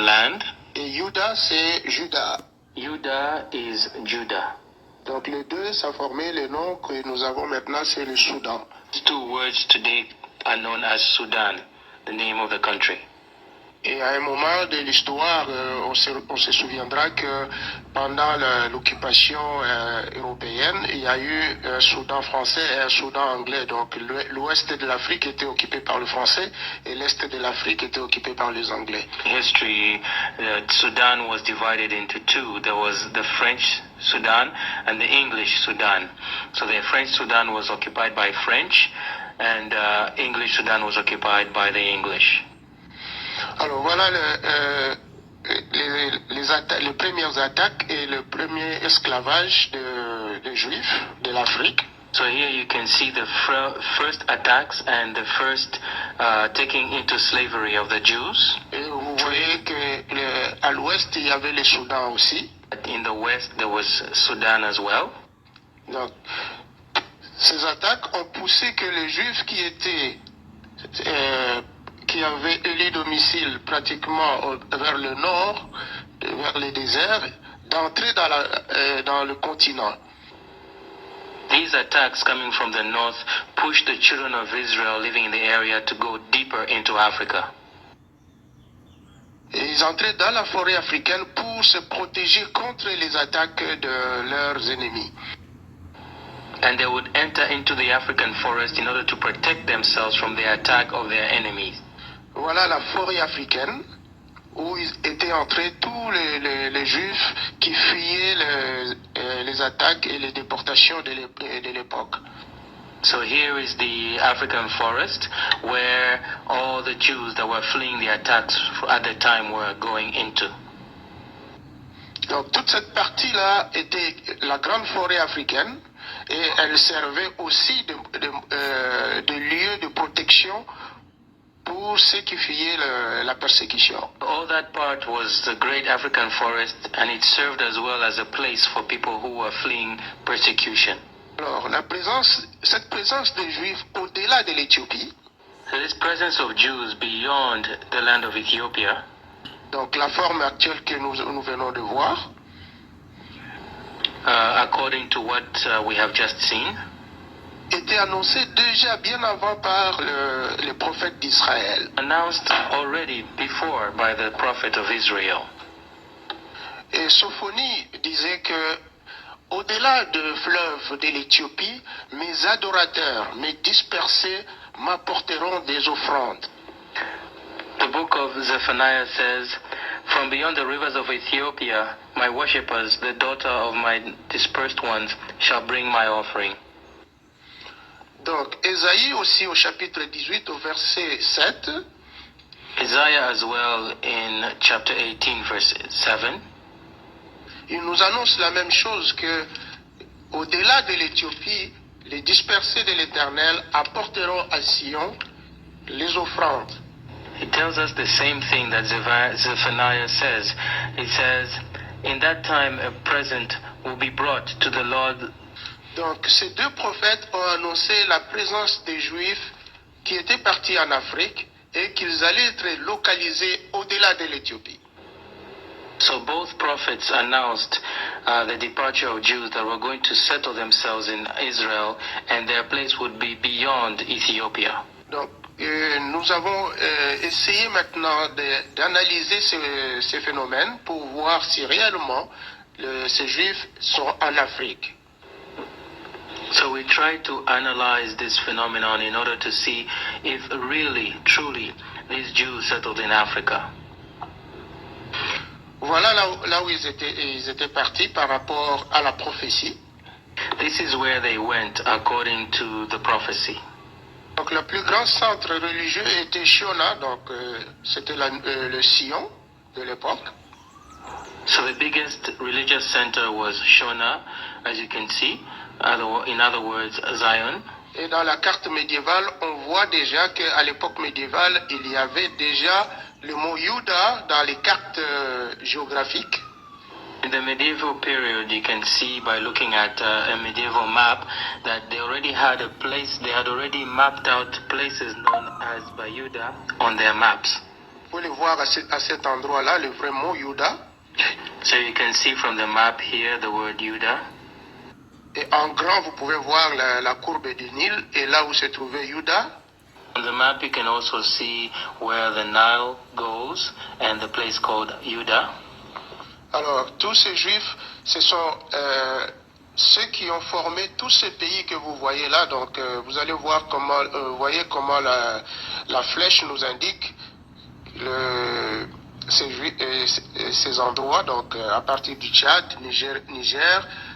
land. Et Juda, c'est Juda. Judah is Judah. Donc les deux, ça formait le nom que nous avons maintenant, c'est le Soudan. These two words today are known as Sudan, the name of the country. Et à un moment de l'histoire, on se souviendra que pendant l'occupation européenne, il y a eu un Soudan français et un Soudan anglais. Donc l'ouest de l'Afrique était occupé par le français et l'est de l'Afrique était occupé par les Anglais. History, Sudan was divided into two. There was the French Sudan and the English Sudan. So the French Sudan was occupied by French and English Sudan was occupied by the English. Alors voilà les premières attaques et le premier esclavage des Juifs de l'Afrique. So here you can see the first attacks and the first taking into slavery of the Jews. Et vous voyez que à l'ouest il y avait le Soudan aussi. In the west there was Sudan as well. Donc ces attaques ont poussé que les Juifs qui avaient élu domicile pratiquement vers le nord, vers les déserts, d'entrer dans le continent. These attacks coming from the north pushed the children of Israel living in the area to go deeper into Africa. Et ils entraient dans la forêt africaine pour se protéger contre les attaques de leurs ennemis. And they would enter into the African forest in order to protect themselves from the attack of their enemies. Voilà la forêt africaine où étaient entrés tous les Juifs qui fuyaient les attaques et les déportations de l'époque. So here is the African forest where all the Jews that were fleeing the attacks at the time were going into. Donc toute cette partie-là était la grande forêt africaine et elle servait aussi de lieu de protection pour ceux qui fuyaient la persécution. All that part was the great African forest and it served as well as a place for people who were fleeing persecution. Alors cette présence des Juifs au-delà de l'Éthiopie, This presence of Jews beyond the land of Ethiopia, donc la forme actuelle que nous venons de voir, according to what we have just seen, était annoncée déjà bien avant par les prophètes d'Israël. announced already before by the prophet of Israel. Et Sophonie disait que au-delà du fleuve de l'Éthiopie, mes adorateurs, mes dispersés m'apporteront des offrandes. The book of Zephaniah says, "From beyond the rivers of Ethiopia, my worshippers, the daughter of my dispersed ones, shall bring my offering." Donc, Ésaïe aussi au chapitre 18, au verset 7, Isaiah as well in chapter 18, verse 7. il nous annonce la même chose que au-delà de l'Éthiopie, les dispersés de l'Éternel apporteront à Sion les offrandes. He tells us the same thing that Zephaniah says. He says, "In that time a present will be brought to the Lord." Donc, ces deux prophètes ont annoncé la présence des Juifs qui étaient partis en Afrique et qu'ils allaient être localisés au-delà de l'Éthiopie. So both prophets announced the departure of Jews that were going to settle themselves in Israel and their place would be beyond Ethiopia. Donc, nous avons essayé maintenant d'analyser ces phénomènes pour voir si réellement ces Juifs sont en Afrique. So we try to analyze this phenomenon in order to see if really, truly, these Jews settled in Africa. Voilà là où ils étaient partis par rapport à la prophétie. This is where they went according to the prophecy. Donc le plus grand centre religieux était Shona, donc c'était le Sion de l'époque. So the biggest religious center was Shona, as you can see, in other words, Zion. Et dans la carte médiévale, on voit déjà qu'à l'époque médiévale, il y avait déjà le mot Juda dans les cartes géographiques. In the medieval period, you can see by looking at a medieval map that they already had a place, they had already mapped out places known as Bayuda on their maps. pouvez le voir à cet endroit-là, le vrai mot Juda. So you can see from the map here the word Judah. Et en grand, vous pouvez voir la courbe du Nil et là où se trouvait Juda. On the map you can also see where the Nile goes and the place called Judah. Alors, tous ces juifs, ce sont ceux qui ont formé tous ces pays que vous voyez là. Donc, vous allez voir comment, voyez comment la flèche nous indique ces endroits. Donc, à partir du Tchad, Niger,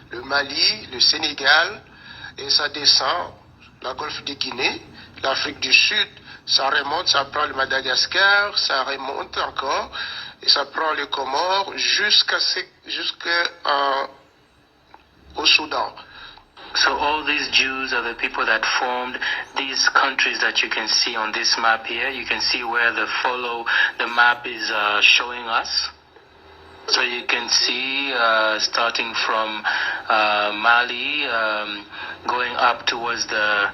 le Mali, le Sénégal, et ça descend, la Golfe de Guinée, l'Afrique du Sud, ça remonte, ça prend le Madagascar, ça remonte encore, et ça prend les Comores jusqu'au Soudan. So all these Jews are the people that formed these countries that you can see on this map here. You can see where the map is showing us. So you can see starting from Mali, going up towards the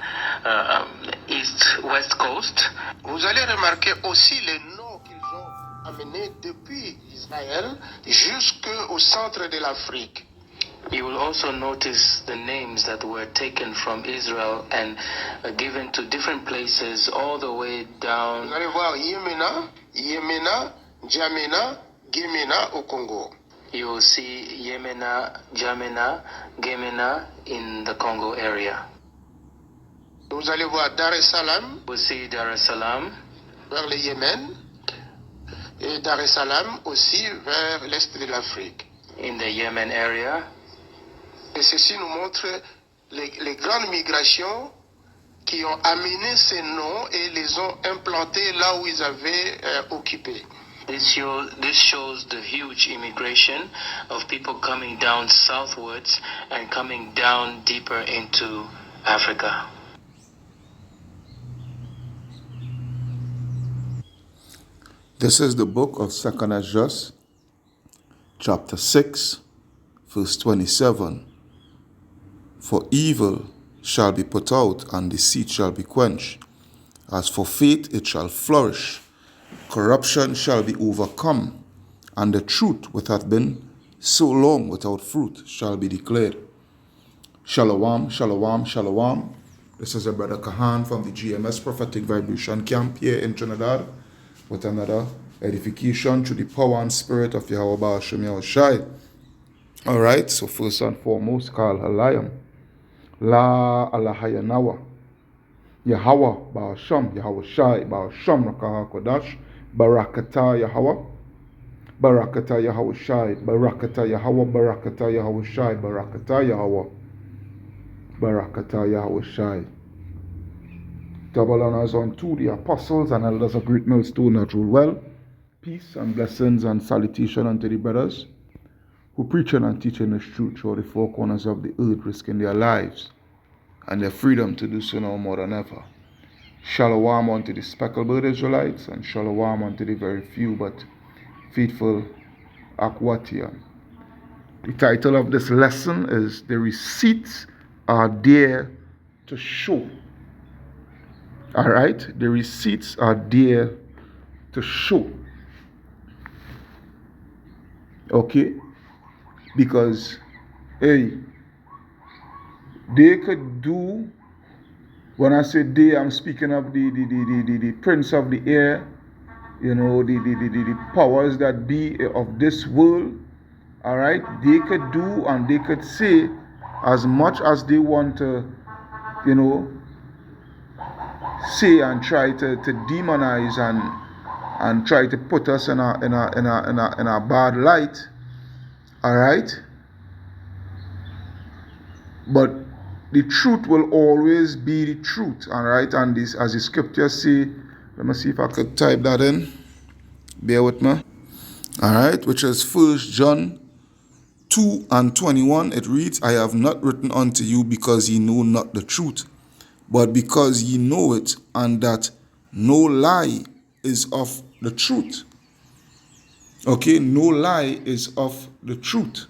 west coast. Vous allez remarquer aussi les noms qu'ils ont amenés depuis Israël jusqu'au centre de l'Afrique. You will also notice the names that were taken from Israel and given to different places all the way down. Vous allez voir Yémena, Djamena, Guémena au Congo. You will see Yemena, Jamena, Gemena in the Congo area. Vous allez voir Dar es Salaam. We'll see Dar es Salaam vers le Yémen et Dar es Salaam aussi vers l'est de l'Afrique. In the Yemen area. Et ceci nous montre les grandes migrations qui ont amené ces noms et les ont implantés là où ils avaient occupé. This shows the huge immigration of people coming down southwards and coming down deeper into Africa. This is the book of 2nd Esdras, chapter 6, verse 27. For evil shall be put out, and deceit shall be quenched. As for faith, it shall flourish. Corruption shall be overcome, and the truth, which hath been so long without fruit, shall be declared. Shalom, shalom, shalom. This is a brother Kahan from the GMS Prophetic Vibration Camp here in Trinidad, with another edification through the power and spirit of Yahweh Baal Shem Yahushai. Alright, so first and foremost, call Halayim. La Alahayanawa. Yahweh Baal Shem, Yahushai, Baal Shem Rakah Kodash, Barakata Yahweh, Barakata Yahushai, Barakata Yahweh, Barakata Yahushai, Barakata Yahweh, Barakata Yahushai. Double honors unto the apostles and elders of Great Millstone that rule well. Peace and blessings and salutation unto the brothers who preaching and teaching this truth through the four corners of the earth, risking their lives and their freedom to do so now more than ever. Shalom unto the speckled Israelites, and shalom unto the very few but faithful Akwatian. The title of this lesson is The Receipts Are There to Show. Alright, the receipts are there to show. Okay? Because, hey, they could do, when I say they, I'm speaking of the prince of the air, you know, the powers that be of this world. Alright? They could do and they could say as much as they want to, you know, say and try to demonize and try to put us in a bad light. All right, but the truth will always be the truth. All right, and this, as the scriptures say, let me see if I could type that in. Bear with me. All right, which is 1 John 2 and 21. It reads, I have not written unto you because ye know not the truth, but because ye know it, and that no lie is of the truth. Okay, no lie is of the truth.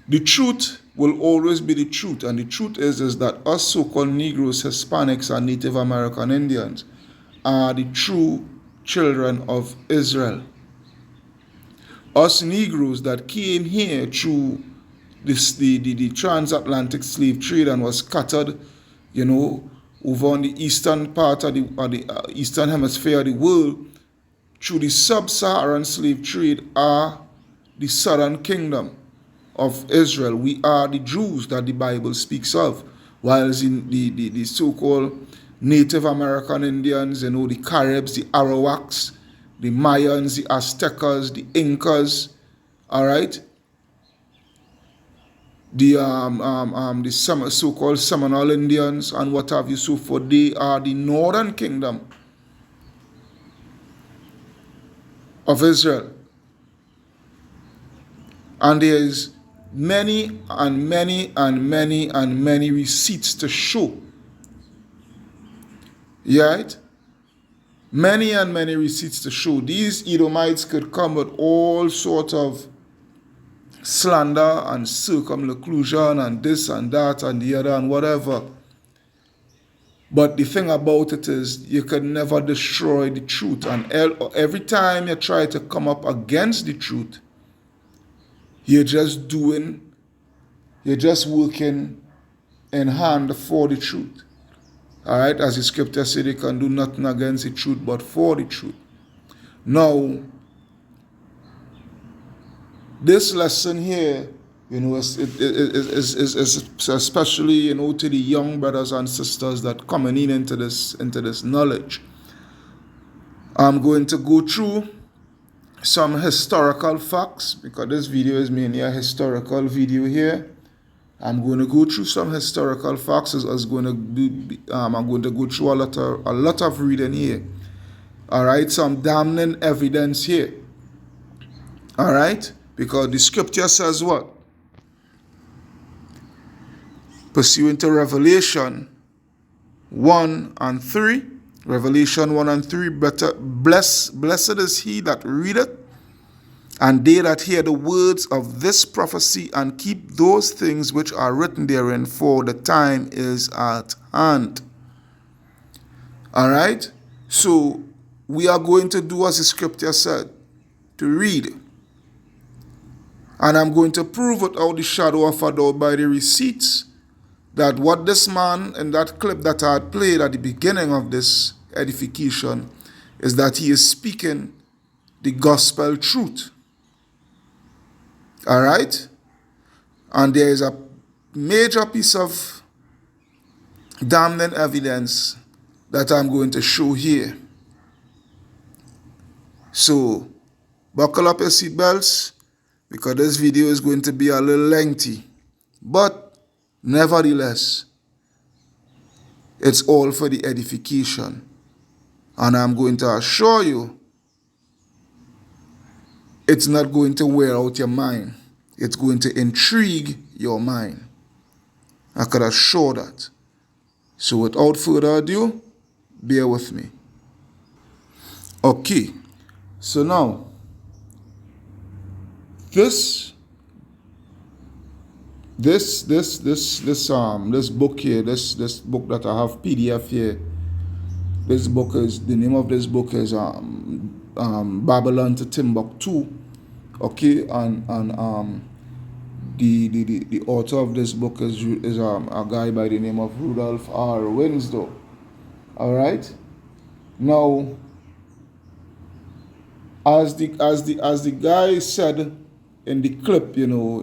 The truth will always be the truth, and the truth is that us so-called Negroes, Hispanics, and Native American Indians, are the true children of Israel. Us Negroes that came here through the transatlantic slave trade and was scattered, over on the eastern part of the eastern hemisphere of the world through the sub-Saharan slave trade are the southern kingdom of Israel. We are the Jews that the Bible speaks of, whilst in the so-called Native American Indians, the Caribs, the Arawaks, the Mayans, the Aztecas, the Incas, all right, the so-called Seminole Indians and what have you, so forth. They are the northern kingdom of Israel, and there is many and many and many and many receipts to show. Right? Many and many receipts to show. These Edomites could come with all sort of slander and circumlocution and this and that and the other and whatever. But the thing about it is you can never destroy the truth. And every time you try to come up against the truth, you're just working in hand for the truth. All right, as the scripture said, they can do nothing against the truth but for the truth. Now, this lesson here, is especially, to the young brothers and sisters that coming into this knowledge. I'm going to go through some historical facts because this video is mainly a historical video here. I'm going to go through some historical facts. I'm going to go through a lot of reading here. All right, some damning evidence here. All right, because the scripture says what? Pursuant to Revelation 1 and 3. Revelation 1 and 3. Blessed is he that readeth, and they that hear the words of this prophecy and keep those things which are written therein, for the time is at hand. All right? So we are going to do as the scripture said, to read. And I'm going to prove without the shadow of a doubt by the receipts that what this man in that clip that I had played at the beginning of this edification is that he is speaking the gospel truth. All right? And there is a major piece of damning evidence that I'm going to show here. So, buckle up your seatbelts because this video is going to be a little lengthy. But, nevertheless, it's all for the edification. And I'm going to assure you, it's not going to wear out your mind. It's going to intrigue your mind. I could assure that. So without further ado, bear with me. Okay. So now, this book here, this book that I have PDF here, this book is, the name of this book is Babylon to Timbuktu. Okay, and the author of this book is a guy by the name of Rudolph R. Winslow. All right. Now, as the guy said in the clip,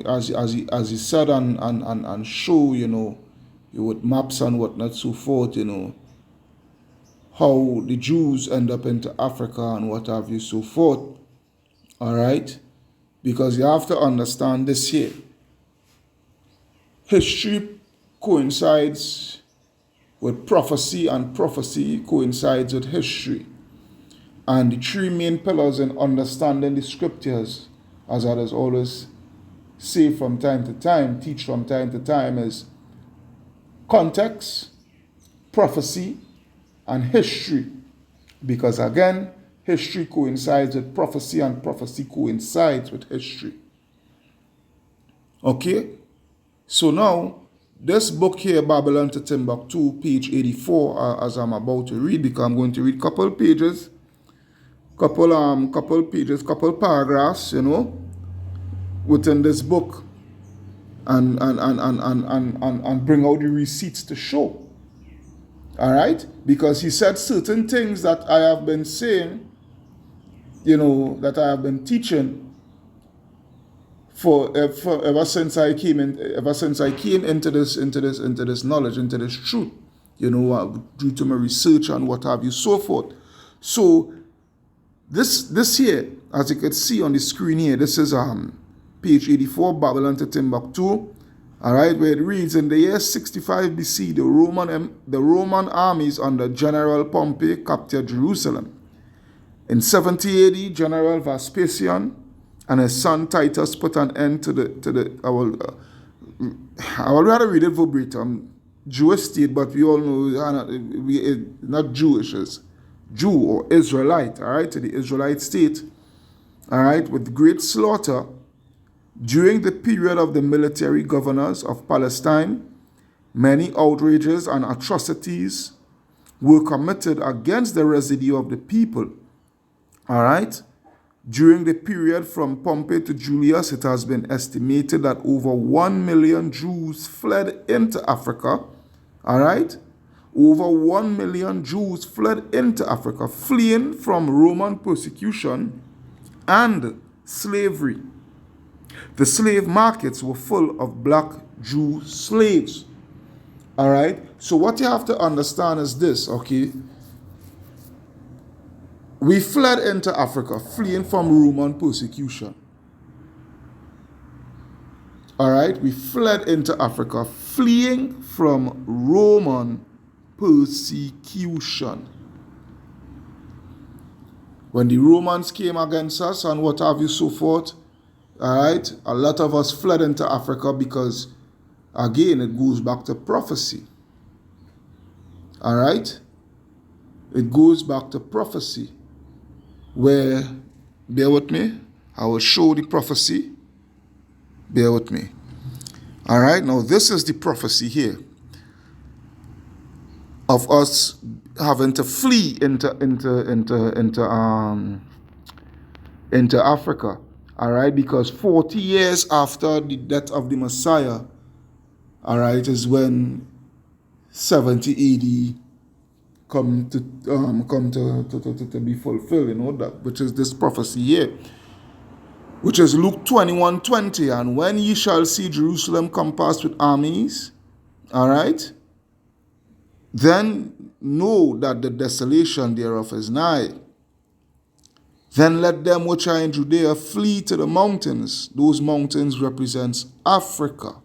as he said and show, with maps and whatnot, so forth, how the Jews end up into Africa and what have you, so forth. All right, because you have to understand this here. History coincides with prophecy, and prophecy coincides with history. And the three main pillars in understanding the scriptures, as I always say from time to time, teach from time to time, is context, prophecy, and history. Because again, history coincides with prophecy and prophecy coincides with history. Okay? So now, This book here, Babylon to Timbuktu, page 84, as I'm about to read, because I'm going to read couple pages, couple paragraphs, within this book, and bring out the receipts to show. All right? Because he said certain things that I have been saying, that I have been teaching for ever since I came into this knowledge, into this truth, due to my research and what have you, so forth. So this here, as you can see on the screen here, this is page 84, Babylon to Timbuktu. All right, where it reads, in the year 65 BC, the Roman armies under General Pompey captured Jerusalem. In 70 AD, General Vespasian and his son Titus put an end to I will rather read it verbatim. Jewish state, but we all know not Jewish, it's Jew or Israelite, all right, to the Israelite state, all right, with great slaughter. During the period of the military governors of Palestine, many outrages and atrocities were committed against the residue of the people. All right? During the period from Pompey to Julius, it has been estimated that over 1 million Jews fled into Africa. All right? Over 1 million Jews fled into Africa, fleeing from Roman persecution and slavery. The slave markets were full of black Jew slaves. All right? So what you have to understand is this, okay? We fled into Africa, fleeing from Roman persecution. All right? We fled into Africa, fleeing from Roman persecution. When the Romans came against us and what have you, so forth, all right, a lot of us fled into Africa because, again, it goes back to prophecy. All right? It goes back to prophecy. Where, bear with me, I will show the prophecy. Bear with me. All right, now this is the prophecy here of us having to flee into Africa. All right, because 40 years after the death of the Messiah, all right, is when 70 AD come to be fulfilled, that which is this prophecy here, which is Luke 21:20. And when ye shall see Jerusalem compassed with armies, all right, then know that the desolation thereof is nigh. Then let them which are in Judea flee to the mountains. Those mountains represents Africa.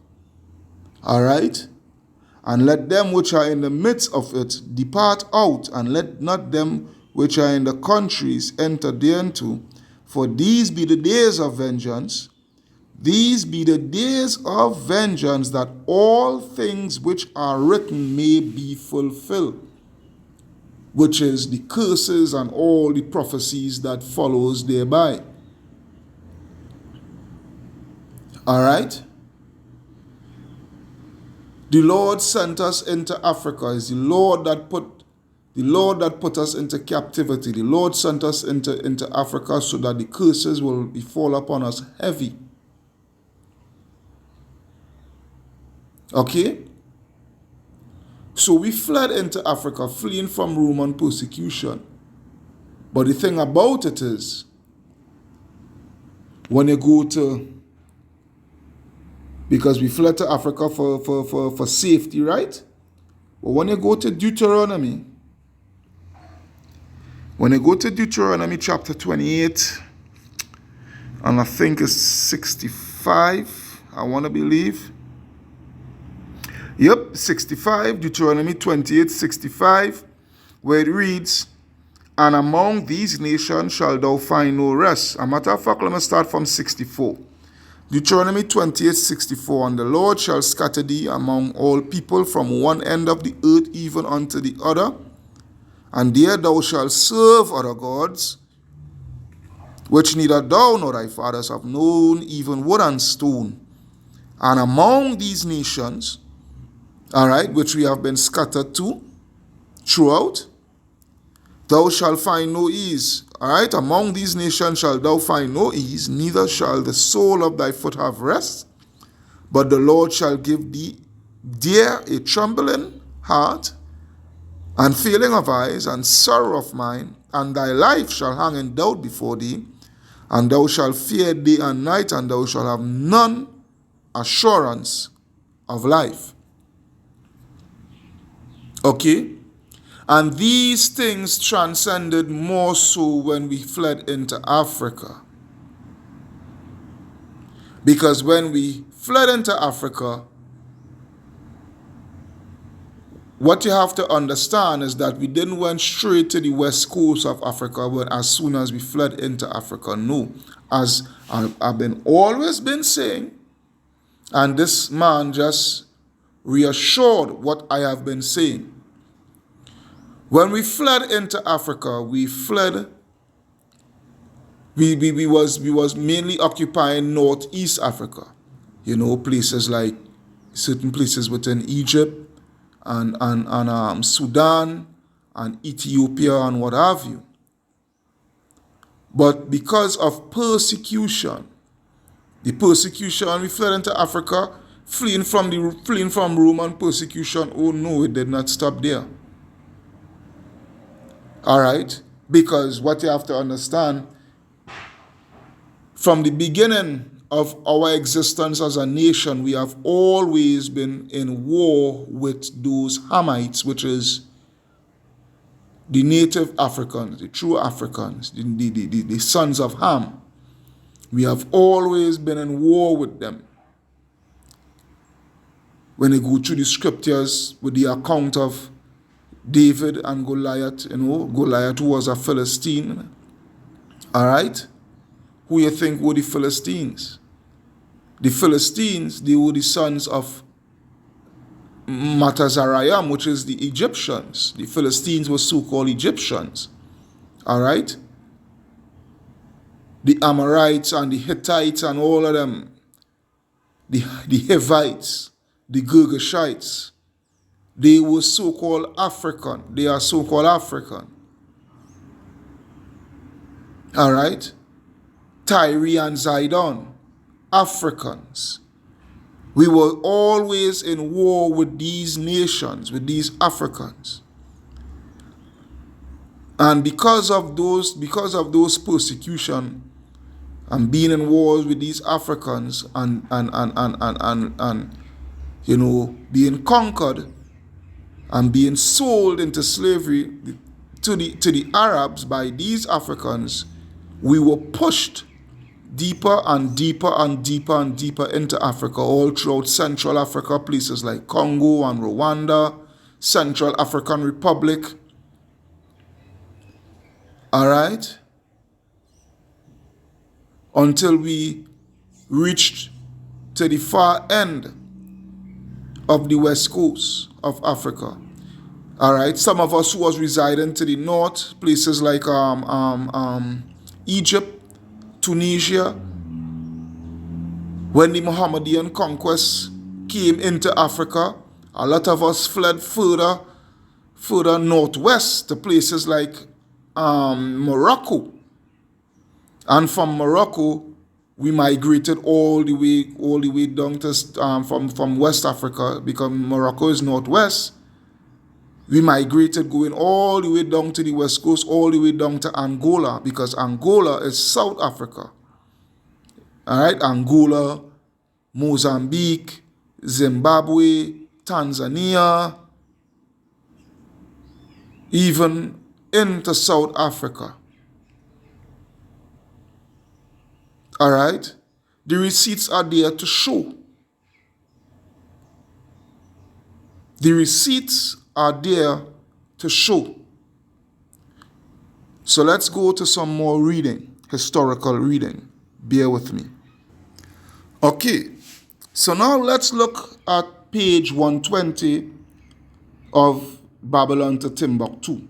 All right? And let them which are in the midst of it depart out, and let not them which are in the countries enter thereinto. For these be the days of vengeance. These be the days of vengeance, that all things which are written may be fulfilled. Which is the curses and all the prophecies that follows thereby. All right? The Lord sent us into Africa. It's the Lord that put us into captivity. The Lord sent us into Africa so that the curses will fall upon us heavy. Okay? So we fled into Africa, fleeing from Roman persecution. But the thing about it is, when you go to, because we fled to Africa for safety, right? But when you go to Deuteronomy chapter 28, and I think it's 65, I want to believe. Yep, 65, Deuteronomy 28, 65, where it reads, and among these nations shall thou find no rest. A matter of fact, let me start from 64. Deuteronomy 28, 64, and the Lord shall scatter thee among all people from one end of the earth even unto the other, and there thou shalt serve other gods, which neither thou nor thy fathers have known, even wood and stone. And among these nations all right, which we have been scattered to throughout, thou shalt find no ease. All right, among these nations shalt thou find no ease, neither shall the sole of thy foot have rest. But the Lord shall give thee there a trembling heart, and failing of eyes, and sorrow of mind, and thy life shall hang in doubt before thee, and thou shalt fear day and night, and thou shalt have none assurance of life. Okay? And these things transcended more so when we fled into Africa. Because when we fled into Africa, what you have to understand is that we didn't went straight to the west coast of Africa when, as soon as we fled into Africa. No. As I've always been saying, and this man just reassured what I have been saying. When we fled into Africa, we fled, we was mainly occupying northeast Africa. You know, places like certain places within Egypt and Sudan and Ethiopia and what have you. But because of persecution, the persecution, we fled into Africa, fleeing from Roman persecution. Oh no, it did not stop there. All right? Because what you have to understand, from the beginning of our existence as a nation, we have always been in war with those Hamites, which is the native Africans, the true Africans, the sons of Ham. We have always been in war with them. When you go through the scriptures with the account of David and Goliath, Goliath who was a Philistine, all right? Who you think were the Philistines? The Philistines, they were the sons of Matazariam, which is the Egyptians. The Philistines were so-called Egyptians, all right? The Amorites and the Hittites and all of them, the Hivites, the Girgashites, they were so-called African. They are so-called African. All right? Tyre and Zidon, Africans. We were always in war with these nations, with these Africans. And because of those persecution and being in wars with these Africans and being conquered and being sold into slavery to the Arabs by these Africans, we were pushed deeper and deeper and deeper and deeper into Africa, all throughout Central Africa, places like Congo and Rwanda, Central African Republic. All right? Until we reached to the far end of the west coast of Africa. All right? Some of us who was residing to the north, places like Egypt, Tunisia, when the Mohammedan conquest came into Africa, a lot of us fled further northwest to places like Morocco. And from Morocco, we migrated all the way down to from West Africa, because Morocco is northwest. We migrated going all the way down to the west coast, all the way down to Angola, because Angola is South Africa. All right, Angola, Mozambique, Zimbabwe, Tanzania, even into South Africa. All right, the receipts are there to show. The receipts are there to show. So let's go to some more reading, historical reading. Bear with me. Okay, so now let's look at page 120 of Babylon to Timbuktu.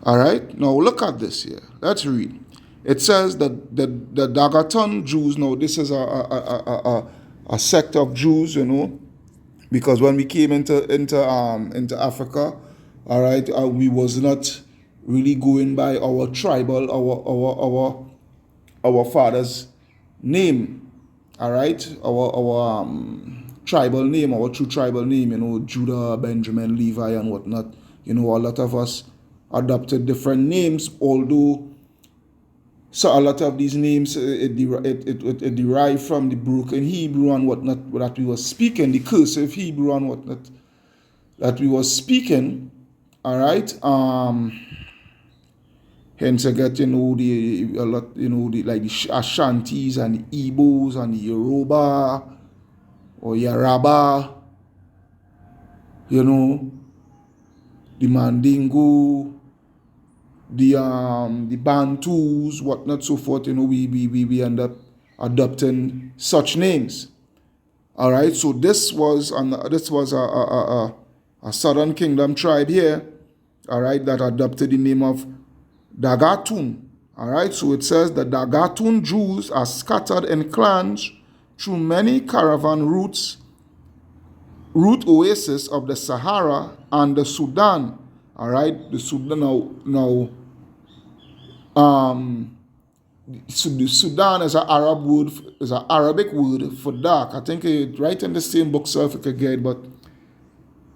All right, now look at this here. Let's read. It says that the Daguerrean Jews, now this is a sect of Jews, because when we came into Africa, all right, we was not really going by our tribal, our father's name, all right, our tribal name, our true tribal name, Judah, Benjamin, Levi, and whatnot. A lot of us adopted different names, although so a lot of these names it derive from the broken Hebrew and whatnot that we were speaking, the cursive Hebrew and whatnot that we were speaking. All right. Hence, I get the a lot the like the Ashantis and the Igbos and the Yoruba or Yaraba, the Mandingo, the Bantus, whatnot, so forth. We end up adopting such names. All right. So this was a Southern Kingdom tribe here. All right, that adopted the name of Dagatun. All right, so it says the Dagatun Jews are scattered in clans through many caravan route oases of the Sahara and the Sudan. All right, the Sudan so the Sudan is an Arabic word for dark. I think it right in the same book, so if you could get it, but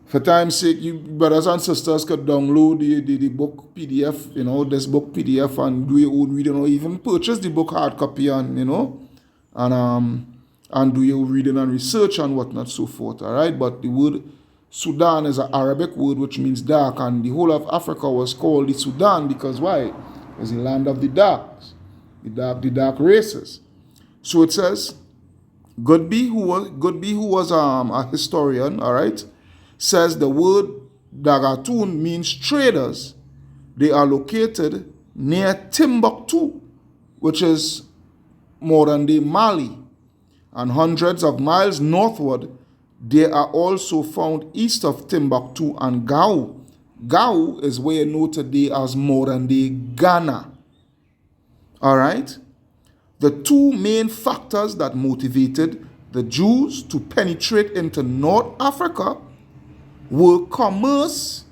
for time's sake, you brothers and sisters could download the book PDF, this book PDF, and do your own reading, or even purchase the book hard copy and do your reading and research and whatnot, so forth. All right, but the word Sudan is an Arabic word which means dark, and the whole of Africa was called the Sudan because why? It's the land of the darks, the dark races. So it says, Goodby, who was a historian, all right, says the word Dagatun means traders. They are located near Timbuktu, which is modern day Mali, and hundreds of miles northward. They are also found east of Timbuktu and Gao. Gao is where you know today as modern day Ghana. All right? The two main factors that motivated the Jews to penetrate into North Africa were commerce,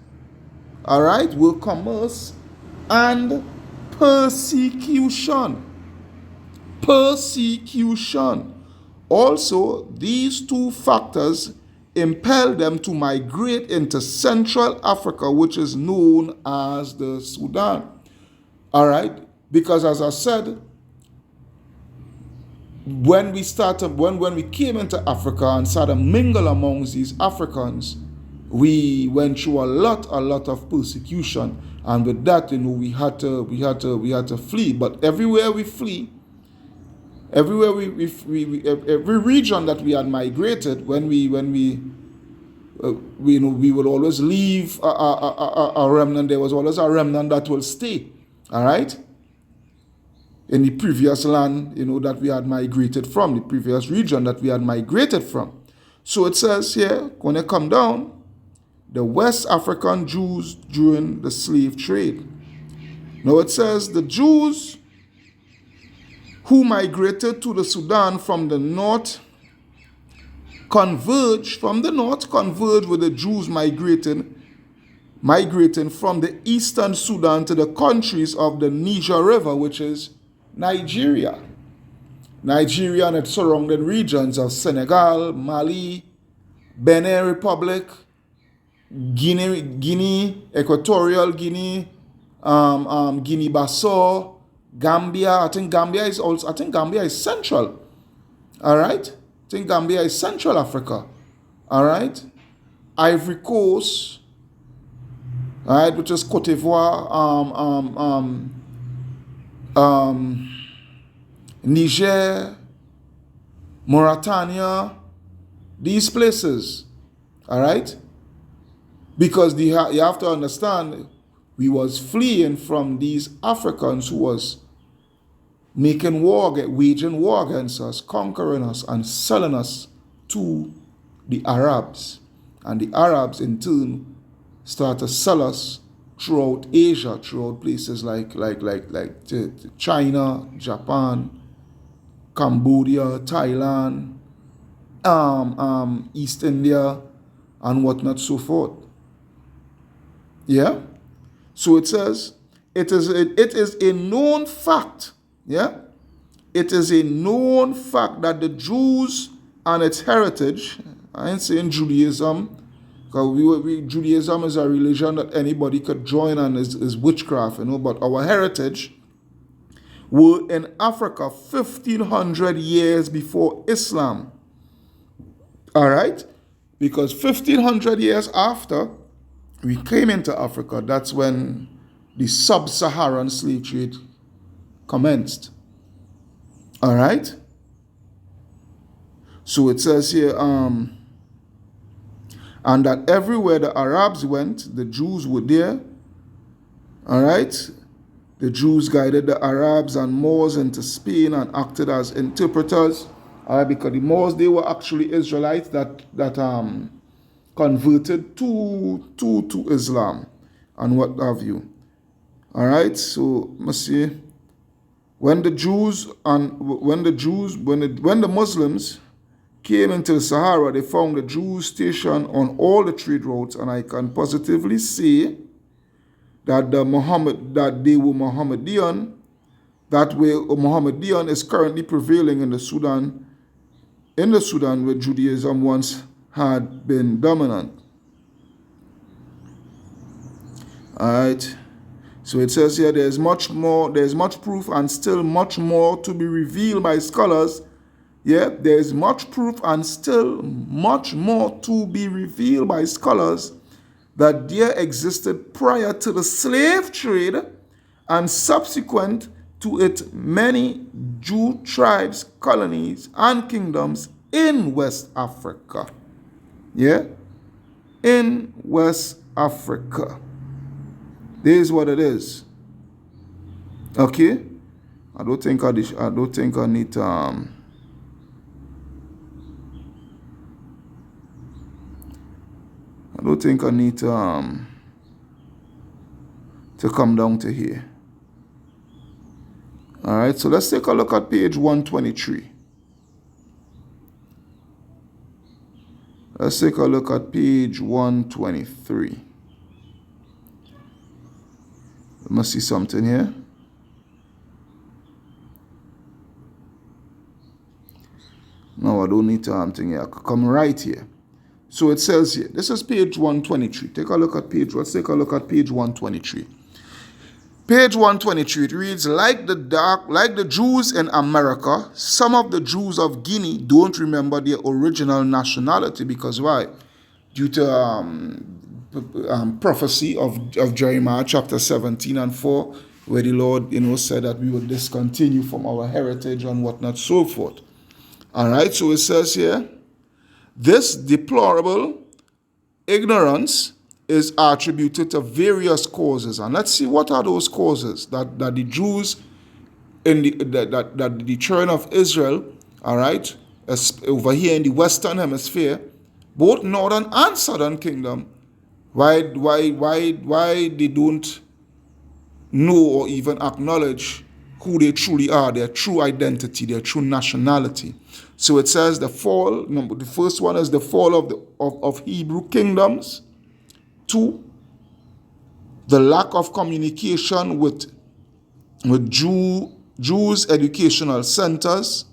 all right, and persecution. Persecution. Also, these two factors impelled them to migrate into Central Africa, which is known as the Sudan. All right, because as I said, when we came into Africa and started mingle amongst these Africans, we went through a lot of persecution, and with that, we had to flee. But everywhere we flee, everywhere every region that we had migrated, when we will always leave a remnant. There was always a remnant that will stay. All right. In the previous land, that we had migrated from, the previous region that we had migrated from. So it says here, when they come down, the West African Jews during the slave trade. Now it says the Jews who migrated to the Sudan from the north converged with the Jews migrating from the eastern Sudan to the countries of the Niger River, which is Nigeria and its surrounding regions of Senegal, Mali, Benin Republic, Guinea, Equatorial Guinea, Guinea-Bissau, Gambia. I think Gambia is central. All right. I think Gambia is Central Africa. All right. Ivory Coast. All right, which is Cote d'Ivoire. Niger, Mauritania, these places. All right. Because you have to understand, we was fleeing from these Africans who was waging war against us, conquering us, and selling us to the Arabs. And the Arabs, in turn, start to sell us throughout Asia, throughout places like China, Japan, Cambodia, Thailand, East India, and whatnot so forth. Yeah? So it says, it is a known fact. Yeah? It is a known fact that the Jews and its heritage, I ain't saying Judaism, because Judaism is a religion that anybody could join and is witchcraft, but our heritage were in Africa 1500 years before Islam. All right? Because 1500 years after we came into Africa, that's when the sub-Saharan slave trade commenced. All right? So it says here, and that everywhere the Arabs went, the Jews were there. All right? The Jews guided the Arabs and Moors into Spain and acted as interpreters. All right, because the Moors, they were actually Israelites that converted to Islam and what have you. All right, so let's see. When the Muslims came into the Sahara, they found the Jews stationed on all the trade routes, and I can positively say that they were Mohammedan. That way, Mohammedan is currently prevailing in the Sudan, where Judaism once had been dominant. All right. So it says here, there's much proof and still much more to be revealed by scholars. Yeah, there's much proof and still much more to be revealed by scholars that there existed prior to the slave trade and subsequent to it many Jew tribes, colonies, and kingdoms in West Africa. Yeah? In West Africa. This is what it is. Okay? I don't think I need to come down to here. All right, so let's take a look at page 123. Let's take a look at page 123. Let me see something here. No, I don't need to thing here. I could come right here. So it says here, this is page 123. Let's take a look at page 123. Page 123, it reads, like the Jews in America, some of the Jews of Guinea don't remember their original nationality. Because why? Due to prophecy of Jeremiah chapter 17 and 4, where the Lord said that we would discontinue from our heritage and whatnot, so forth. All right, so it says here, this deplorable ignorance is attributed to various causes. And let's see, what are those causes that the Jews in the children of Israel, all right, over here in the Western Hemisphere, both Northern and Southern Kingdom, why they don't know or even acknowledge who they truly are, their true identity, their true nationality. So it says the first one is the fall of Hebrew kingdoms. 2, the lack of communication with Jews' educational centers.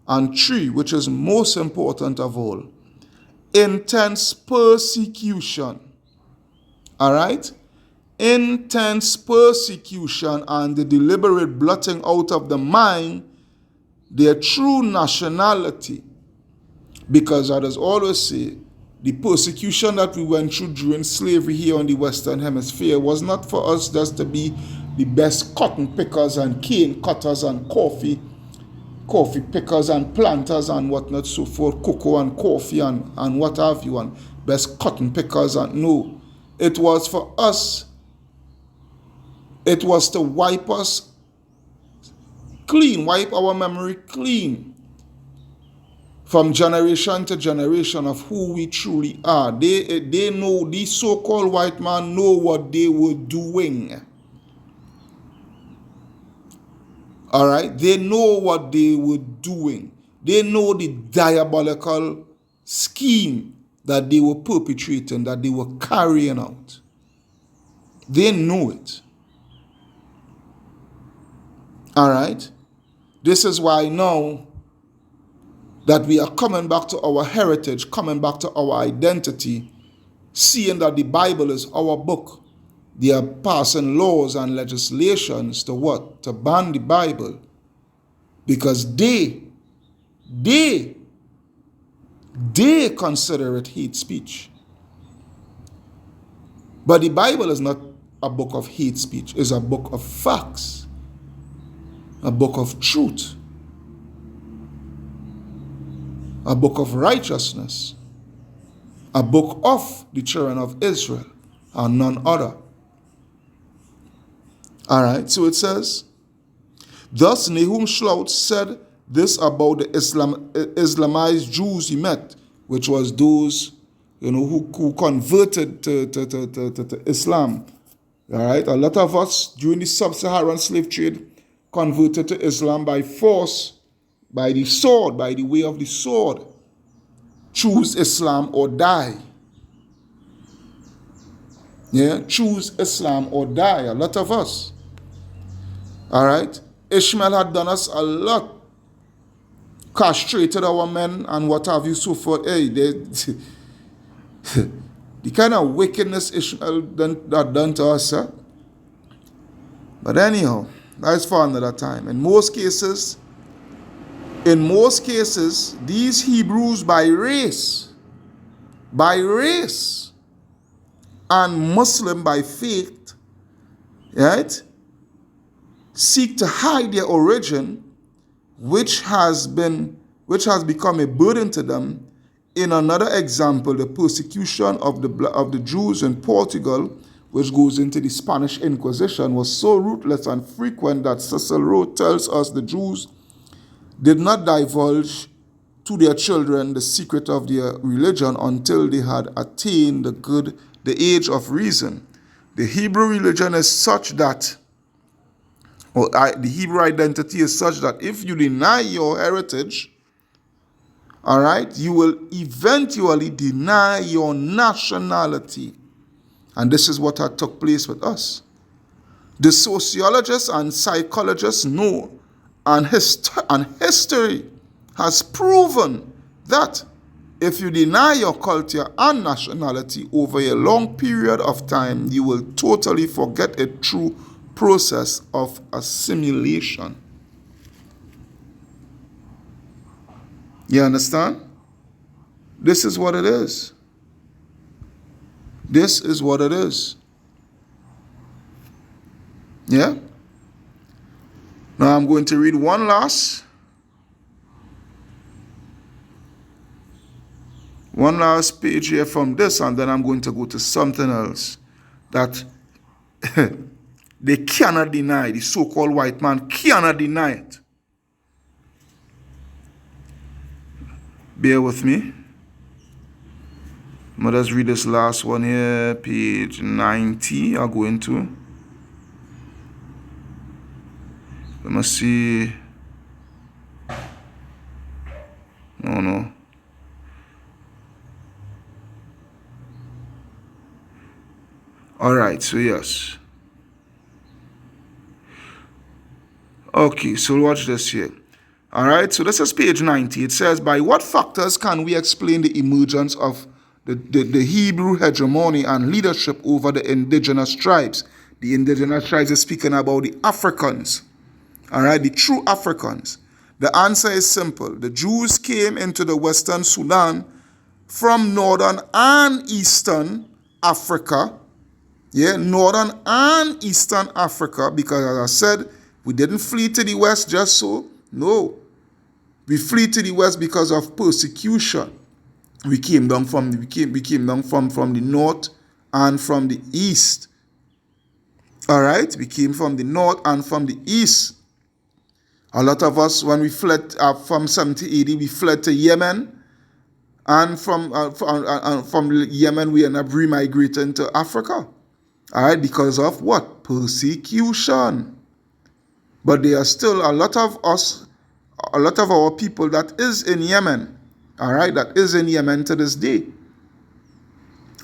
And 3, which is most important of all, intense persecution. All right? Intense persecution and the deliberate blotting out of the mind their true nationality. Because as I always say, the persecution that we went through during slavery here on the Western Hemisphere was not for us just to be the best cotton pickers and cane cutters and coffee pickers and planters and whatnot, so forth, cocoa and coffee and what have you, and best cotton pickers. And no, it was for us, it was to wipe us clean, wipe our memory clean from generation to generation of who we truly are. They know, these so-called white men know what they were doing. All right? They know what they were doing. They know the diabolical scheme that they were perpetrating, that they were carrying out. They knew it. All right? This is why now that we are coming back to our heritage, coming back to our identity, seeing that the Bible is our book. They are passing laws and legislations to what? To ban the Bible. Because they consider it hate speech. But the Bible is not a book of hate speech. It's a book of facts. A book of truth. A book of righteousness. A book of the children of Israel and none other. All right, so it says, thus Nahum Shlout said this about the Islamized Jews he met, which was those who converted to Islam. All right, a lot of us during the sub-Saharan slave trade converted to Islam by force, by the sword, by the way of the sword. Choose Islam or die. Yeah, choose Islam or die. A lot of us. All right. Ishmael had done us a lot. Castrated our men and what have you, so forth. Hey, the kind of wickedness Ishmael done to us. But anyhow, that's for another time. In most cases, these Hebrews by race, and Muslim by faith, right, seek to hide their origin, which has become a burden to them. In another example, the persecution of the Jews in Portugal, which goes into the Spanish Inquisition, was so ruthless and frequent that Cecil Rhodes tells us the Jews did not divulge to their children the secret of their religion until they had attained the age of reason. The Hebrew religion is such that, the Hebrew identity is such that if you deny your heritage, all right, you will eventually deny your nationality. And this is what had took place with us. The sociologists and psychologists know, and history has proven that if you deny your culture and nationality over a long period of time, you will totally forget a true process of assimilation. You understand? This is what it is. This is what it is. Yeah? Now I'm going to read one last page here from this, and then I'm going to go to something else that they cannot deny. The so-called white man cannot deny it. Bear with me. Let us read this last one here, page 90. I'll go into. Let me see. No. All right, so yes. Okay, so watch this here. All right, so this is page 90. It says, by what factors can we explain the emergence of the Hebrew hegemony and leadership over the indigenous tribes? The indigenous tribes is speaking about the Africans. All right, the true Africans. The answer is simple. The Jews came into the Western Sudan from northern and eastern Africa. Yeah, northern and eastern Africa, because as I said, we didn't flee to the west just so. No. We flee to the west because of persecution. We came down from the north and from the east. All right, we came from the north and from the east. A lot of us, when we fled from 70 AD, we fled to Yemen, and from Yemen we ended up remigrating to Africa. All right, because of what? Persecution. But there are still a lot of our people that is in Yemen. All right, that is in Yemen to this day.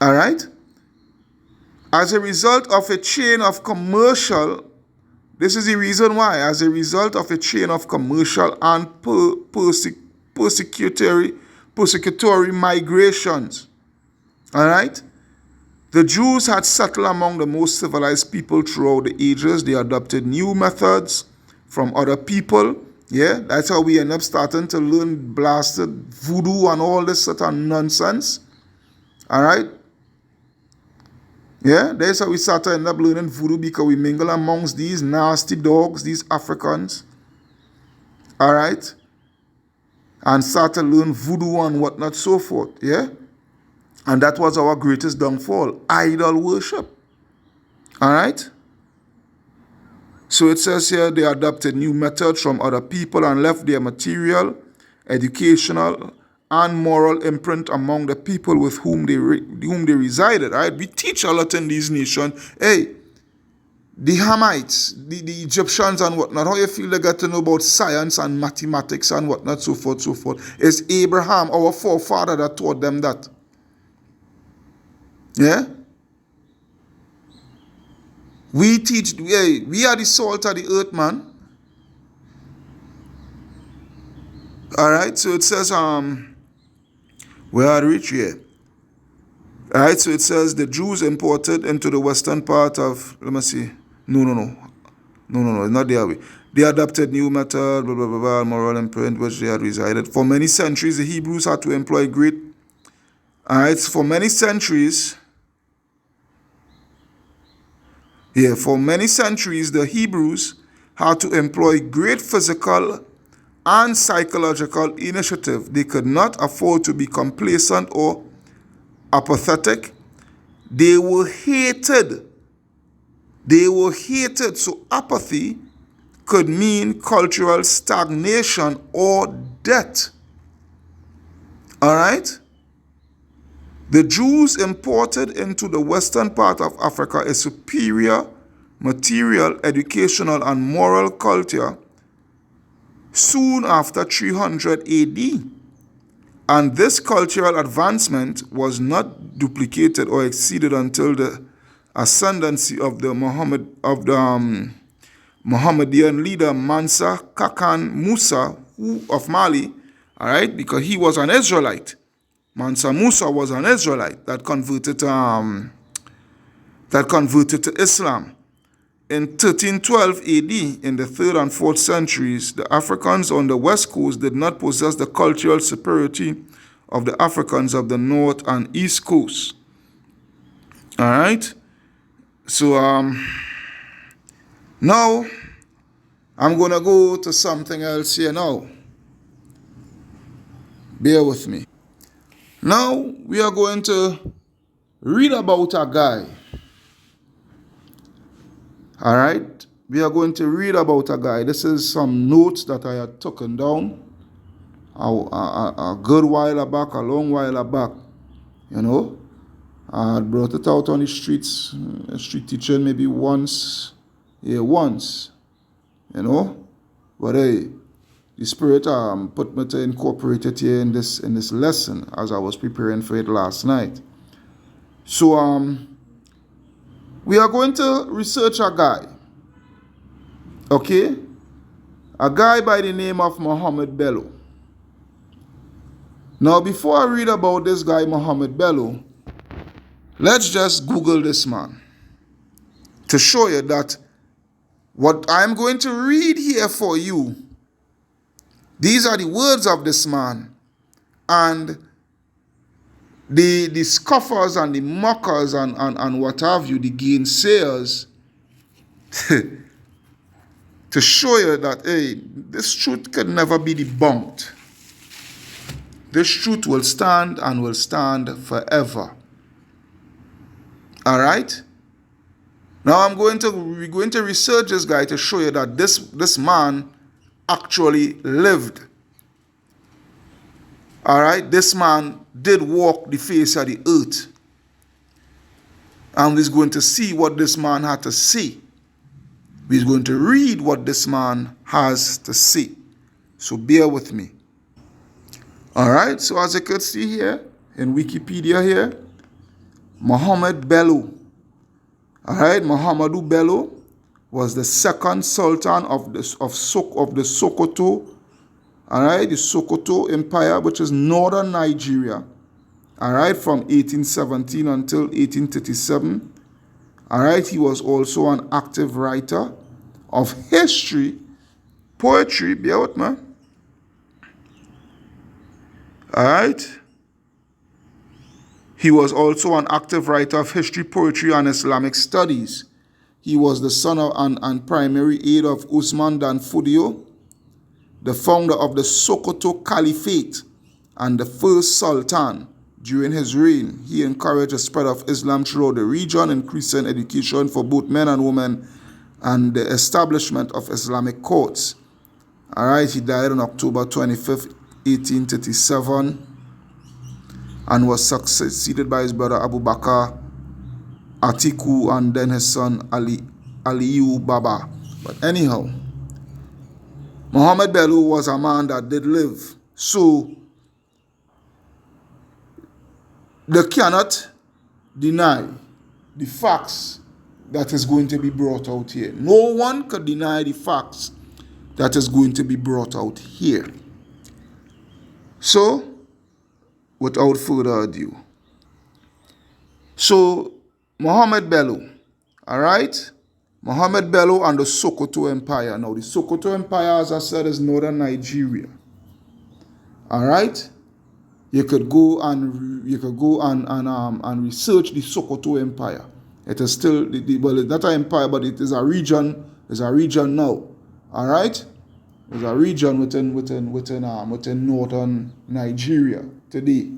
All right? As a result of a chain of commercial, this is the reason why, as a result of a chain of commercial and persecutory migrations, all right? The Jews had settled among the most civilized people throughout the ages. They adopted new methods from other people. Yeah, that's how we end up starting to learn blasted voodoo and all this sort of nonsense. All right? Yeah, that's how we start to end up learning voodoo, because we mingle amongst these nasty dogs, these Africans. All right? And start to learn voodoo and whatnot, so forth. Yeah? And that was our greatest downfall, idol worship. All right? So it says here they adopted new methods from other people and left their material, educational, and moral imprint among the people with whom they resided. Right? We teach a lot in these nations. Hey, the Hamites, the Egyptians and whatnot, how you feel they got to know about science and mathematics and whatnot, so forth, so forth. It's Abraham, our forefather, that taught them that. Yeah? We teach, we are the salt of the earth, man. All right, so it says, where are we reach here? All right, so it says the Jews imported into the western part of, let me see. No, it's not their way. They adopted new method, blah, blah, blah, blah, moral imprint, which they had resided. For many centuries, the Hebrews had to employ great, all right, for many centuries, the Hebrews had to employ great physical and psychological initiative. They could not afford to be complacent or apathetic. They were hated. So apathy could mean cultural stagnation or death. All right? The Jews imported into the western part of Africa a superior material, educational, and moral culture soon after 300 AD. And this cultural advancement was not duplicated or exceeded until the ascendancy of the Mohammedan leader Mansa Kakan Musa of Mali, all right, because he was an Israelite. Mansa Musa was an Israelite that converted to Islam. In 1312 AD, in the 3rd and 4th centuries, the Africans on the west coast did not possess the cultural superiority of the Africans of the north and east coast. All right? So, now, I'm going to go to something else here now. Bear with me. Now, we are going to read about a guy. All right? We are going to read about a guy. This is some notes that I had taken down a good while back, a long while back. You know, I had brought it out on the streets, street teaching maybe once. You know. But hey, the Spirit put me to incorporate it here in this lesson as I was preparing for it last night. So we are going to research a guy. Okay? A guy by the name of Mohammed Bello. Now, before I read about this guy, Mohammed Bello, let's just Google this man to show you that what I'm going to read here for you, these are the words of this man. And the scoffers and the mockers and what have you, the gainsayers, to show you that, hey, this truth could never be debunked. This truth will stand and will stand forever. All right? Now we're going to research this guy to show you that this man actually lived. All right? This man did walk the face of the earth. And we're going to see what this man had to say. We're going to read what this man has to say. So bear with me. All right, so as you can see here in Wikipedia here, Muhammad Bello. All right, Muhammadu Bello was the second sultan of the Sokoto. All right, the Sokoto Empire, which is northern Nigeria. All right, from 1817 until 1837. All right, he was also an active writer of history, poetry, bear with me. All right. He was also an active writer of history, poetry, and Islamic studies. He was the son of and primary aide of Usman Dan Fodio, the founder of the Sokoto Caliphate and the first Sultan. During his reign, he encouraged the spread of Islam throughout the region, increasing education for both men and women, and the establishment of Islamic courts. All right, he died on October 25th, 1837, and was succeeded by his brother Abu Bakr Atiku and then his son Aliyu Baba. But anyhow, Muhammad Bello was a man that did live. So they cannot deny the facts that is going to be brought out here. No one could deny the facts that is going to be brought out here. So, without further ado, so Muhammad Bello, all right? Muhammad Bello and the Sokoto Empire. Now, the Sokoto Empire, as I said, is northern Nigeria. All right? You could go and research the Sokoto Empire. It is still well, it's not an empire, but it is a region. It's a region now. All right, it's a region within northern Nigeria today.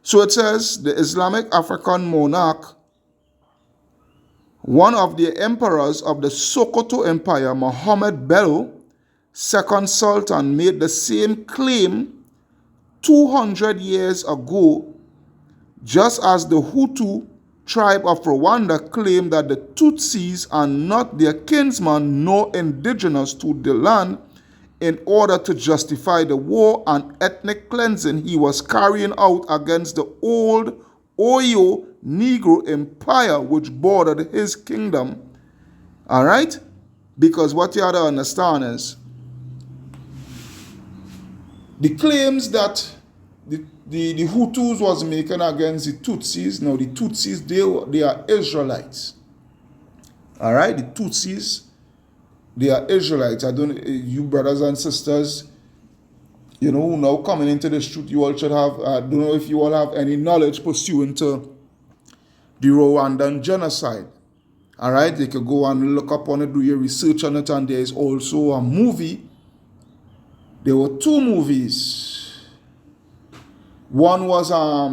So it says the Islamic African monarch, one of the emperors of the Sokoto Empire, Muhammad Bello, second Sultan, made the same claim 200 years ago, just as the Hutu tribe of Rwanda claimed that the Tutsis are not their kinsmen nor indigenous to the land, in order to justify the war and ethnic cleansing he was carrying out against the old Oyo Negro Empire which bordered his kingdom. All right? Because what you have to understand is the claims that the Hutus was making against the Tutsis. Now the Tutsis, they are Israelites. All right, the Tutsis, they are Israelites. I don't, you brothers and sisters, now coming into this truth, you all should have. I don't know if you all have any knowledge pursuant to the Rwandan genocide. All right, you could go and look up on it, do your research on it, and there is also a movie. There were two movies. One was a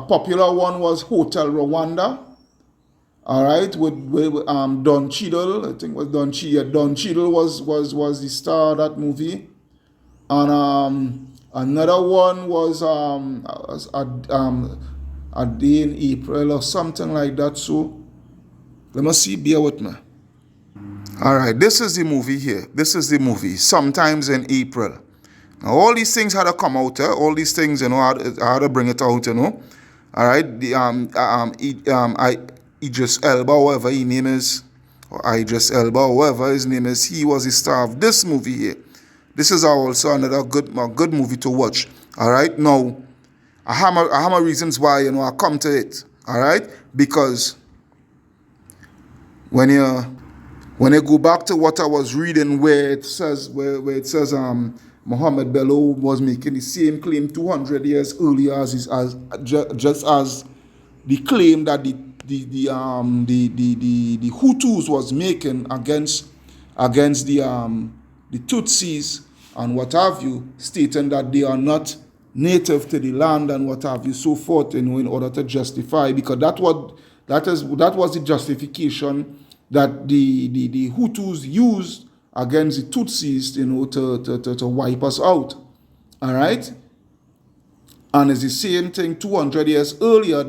popular one was Hotel Rwanda. All right, with Don Cheadle. I think it was Don Cheadle. Yeah, Don Cheadle was the star of that movie. And another one was a day in April or something like that. So let me see. Bear with me. All right, this is the movie here. This is the movie. Sometimes in April. Now, all these things had to come out. All these things, I had to bring it out. All right. The Idris Elba, whatever his name is, or Idris Elba, whatever his name is, he was the star of this movie here. This is also another good movie to watch. All right. Now, I have my reasons why I come to it. All right, because when you go back to what I was reading, where it says Muhammad Bello was making the same claim 200 years earlier just as the claim that the Hutus was making against the Tutsis and what have you, stating that they are not native to the land and what have you, so forth, in order to justify, because that was the justification that the Hutus used against the Tutsis, to wipe us out. All right? And it's the same thing 200 years earlier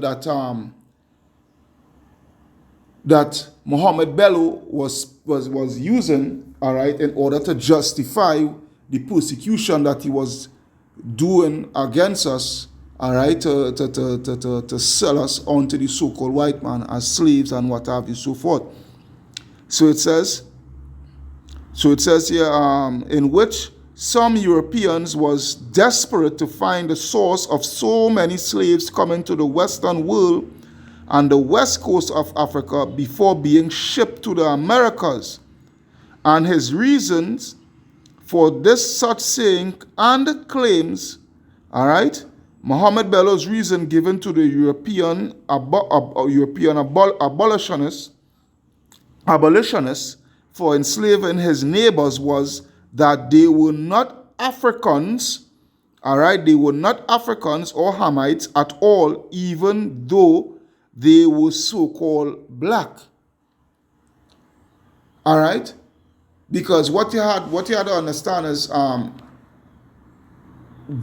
that Muhammad Bello was using, all right, in order to justify the persecution that he was doing against us, all right, to sell us onto the so-called white man as slaves and what have you, so forth. So it says here, in which some Europeans was desperate to find the source of so many slaves coming to the Western world and the west coast of Africa before being shipped to the Americas. And his reasons for this such saying and claims, all right, Mohammed Bello's reason given to the European abolitionists for enslaving his neighbors was that they were not Africans, all right, they were not Africans or Hamites at all, even though they were so-called black. All right, because what you had to understand is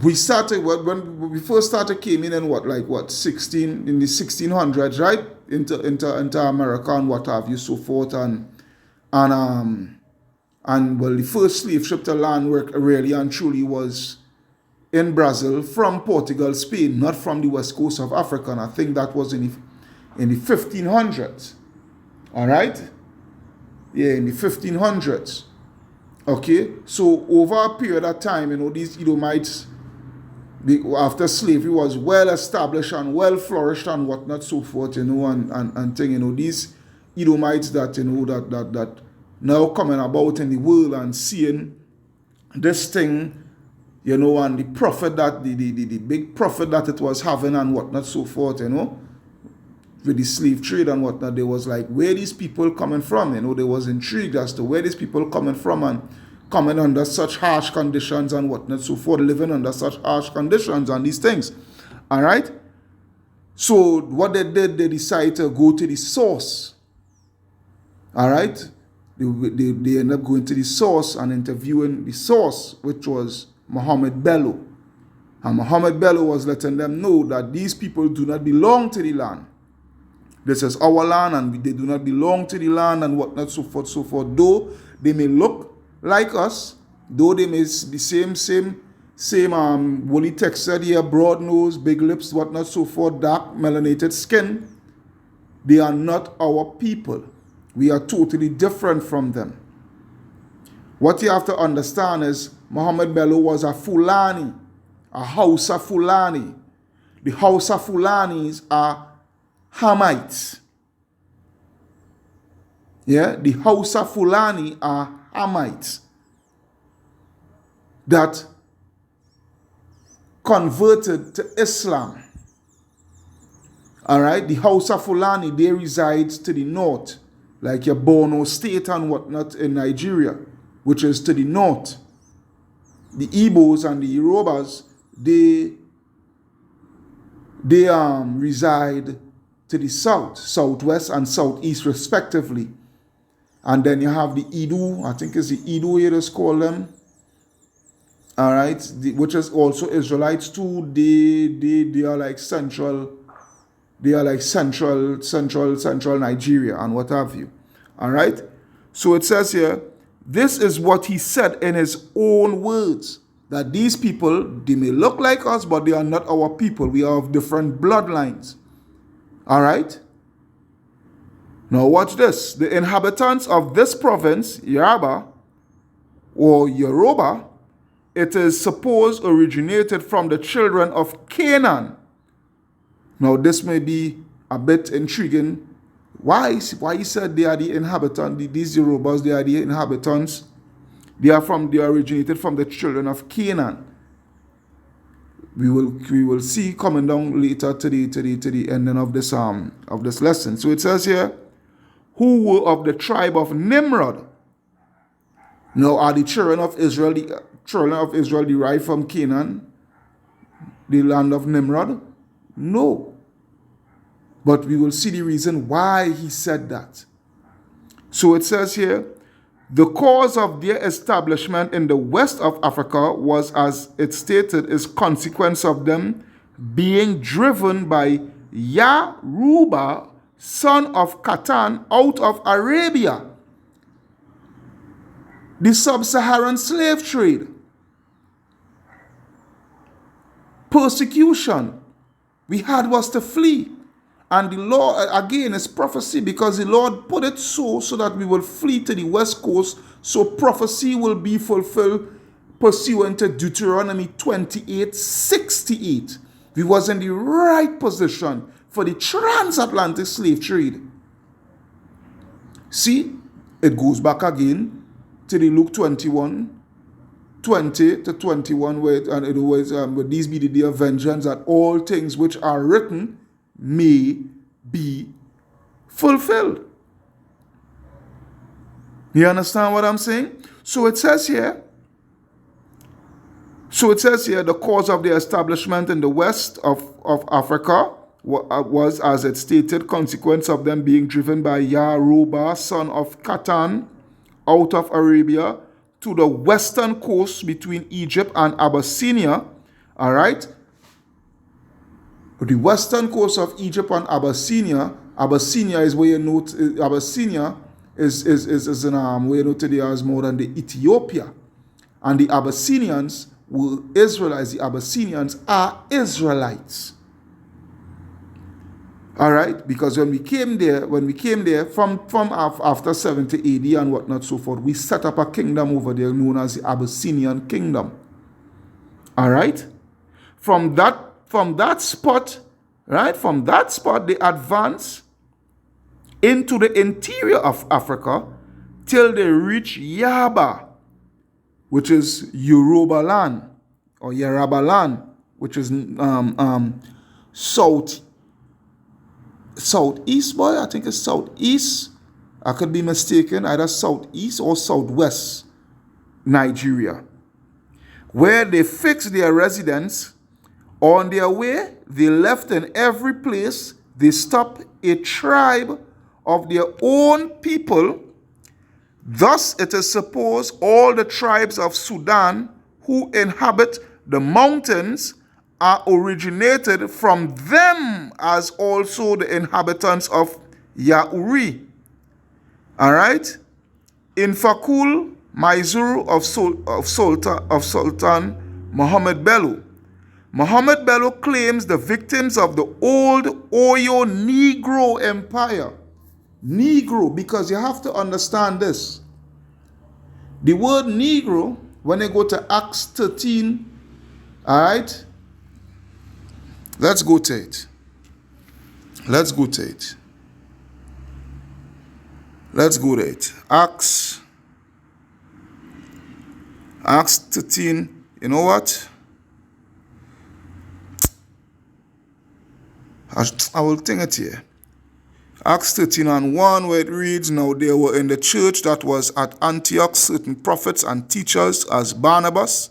we started when we first started came in what 16 in the 1600s, right, into America and what have you, so forth, and well, the first slave ship to land work really and truly was in Brazil from Portugal, Spain, not from the west coast of Africa. And I think that was in the 1500s. All right, yeah, in the 1500s. Okay, so over a period of time, these Edomites, after slavery was well established and well flourished and whatnot, so forth, and thing, these Edomites that that now coming about in the world and seeing this thing, and the profit that the big profit that it was having and whatnot, so forth, with the slave trade and whatnot, they was like, where these people coming from? They was intrigued as to where these people coming from and coming under such harsh conditions and whatnot, so forth, living under such harsh conditions and these things. All right? So what they did, they decided to go to the source. All right? They ended up going to the source and interviewing the source, which was Mohammed Bello. And Mohammed Bello was letting them know that these people do not belong to the land. This is our land and they do not belong to the land and whatnot, so forth, so forth. Though they may look like us, though they may be same woolly texture here, broad nose, big lips, whatnot, so forth, dark melanated skin, they are not our people. We are totally different from them. What you have to understand is Mohammed Bello was a Fulani, a Hausa Fulani. The Hausa Fulanis are Hamites. Yeah, the Hausa Fulani are Hamites that converted to Islam. All right, the Hausa Fulani, they reside to the north, like your Borno State and whatnot in Nigeria, which is to the north. The Igbos and the Yorubas, they reside to the south, southwest, and southeast respectively. And then you have the Idu, I think it's the Idu here is called them. All right, which is also Israelites too. They are like central Nigeria and what have you. All right. So it says here, this is what he said in his own words, that these people, they may look like us, but they are not our people. We are of different bloodlines. All right. Now watch this. The inhabitants of this province, Yoruba or Yoruba, it is supposed originated from the children of Canaan. Now this may be a bit intriguing. Why he said they are the inhabitants, these Yorubas, they are the inhabitants. They originated from the children of Canaan. We will see coming down later to the ending of this lesson. So it says here, who were of the tribe of Nimrod. Now are the children of Israel derived from Canaan, the land of Nimrod? No. But we will see the reason why he said that. So it says here, the cause of their establishment in the west of Africa was, as it stated, is consequence of them being driven by Yaruba, son of Catan, out of Arabia. The sub-Saharan slave trade, persecution, we had was to flee. And the Lord, again, is prophecy, because the Lord put it so that we will flee to the west coast, so prophecy will be fulfilled pursuant to Deuteronomy 28:68. We was in the right position for the transatlantic slave trade. See, it goes back again to the Luke 21:20-21, where these be the day of vengeance, that all things which are written may be fulfilled. You understand what I'm saying? So it says here, the cause of the establishment in the west of Africa was, as it stated, consequence of them being driven by Yaroba, son of Catan, out of Arabia to the western coast between Egypt and Abyssinia. All right? The western coast of Egypt and Abyssinia. Abyssinia is where you note, Abyssinia is in where you note today as more than the Ethiopia. And the Abyssinians were Israelites. The Abyssinians are Israelites. All right? Because when we came there from after 70 AD and whatnot, so forth, we set up a kingdom over there known as the Abyssinian kingdom. All right? From that spot, right? From that spot, they advance into the interior of Africa till they reach Yaba, which is Yoruba land, or Yaraba land, which is southeast, boy. I think it's southeast. I could be mistaken, either southeast or southwest Nigeria, where they fixed their residence. On their way, they left in every place they stopped a tribe of their own people. Thus, it is supposed all the tribes of Sudan who inhabit the mountains are originated from them, as also the inhabitants of Yauri. All right? In Fakul, Mysuru of Sultan Muhammad Bello. Muhammad Bello claims the victims of the old Oyo Negro Empire. Negro, because you have to understand this. The word Negro, when you go to Acts 13, all right? Let's go to it. Let's go to it. Acts 13, you know what? I will think it here. Acts 13:1, where it reads, now there were in the church that was at Antioch certain prophets and teachers, as Barnabas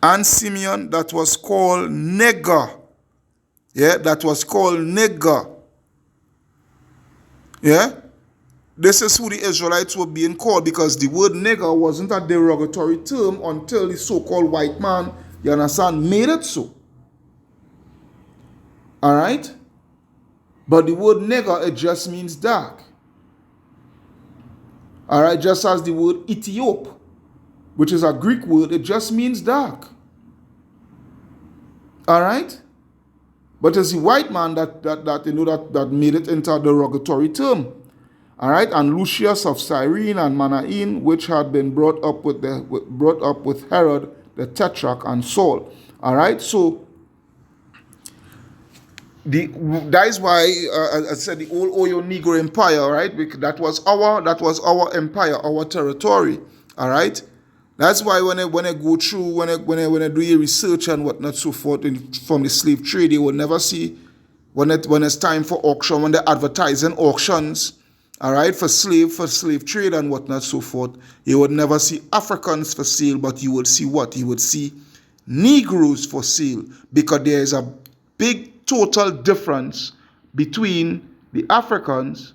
and Simeon, that was called Niger. Yeah, that was called Niger. Yeah? This is who the Israelites were being called, because the word nigger wasn't a derogatory term until the so-called white man, you understand, made it so. All right? But the word nigger, it just means dark. All right? Just as the word Ethiop, which is a Greek word, it just means dark. All right? But it's the white man that made it into a derogatory term. All right? And Lucius of Cyrene and Manaen, which had been brought up with Herod the Tetrarch and Saul. All right? So that is why I said the old Oyo Negro Empire, right? Because that was our empire, our territory. All right. That's why when I go through, when I do your research and whatnot, so forth, from the slave trade, you will never see when it's time for auction, when they're advertising auctions, all right, for slave trade and whatnot, so forth. You would never see Africans for sale, but you would see what? You would see Negroes for sale, because there is a big total difference between the Africans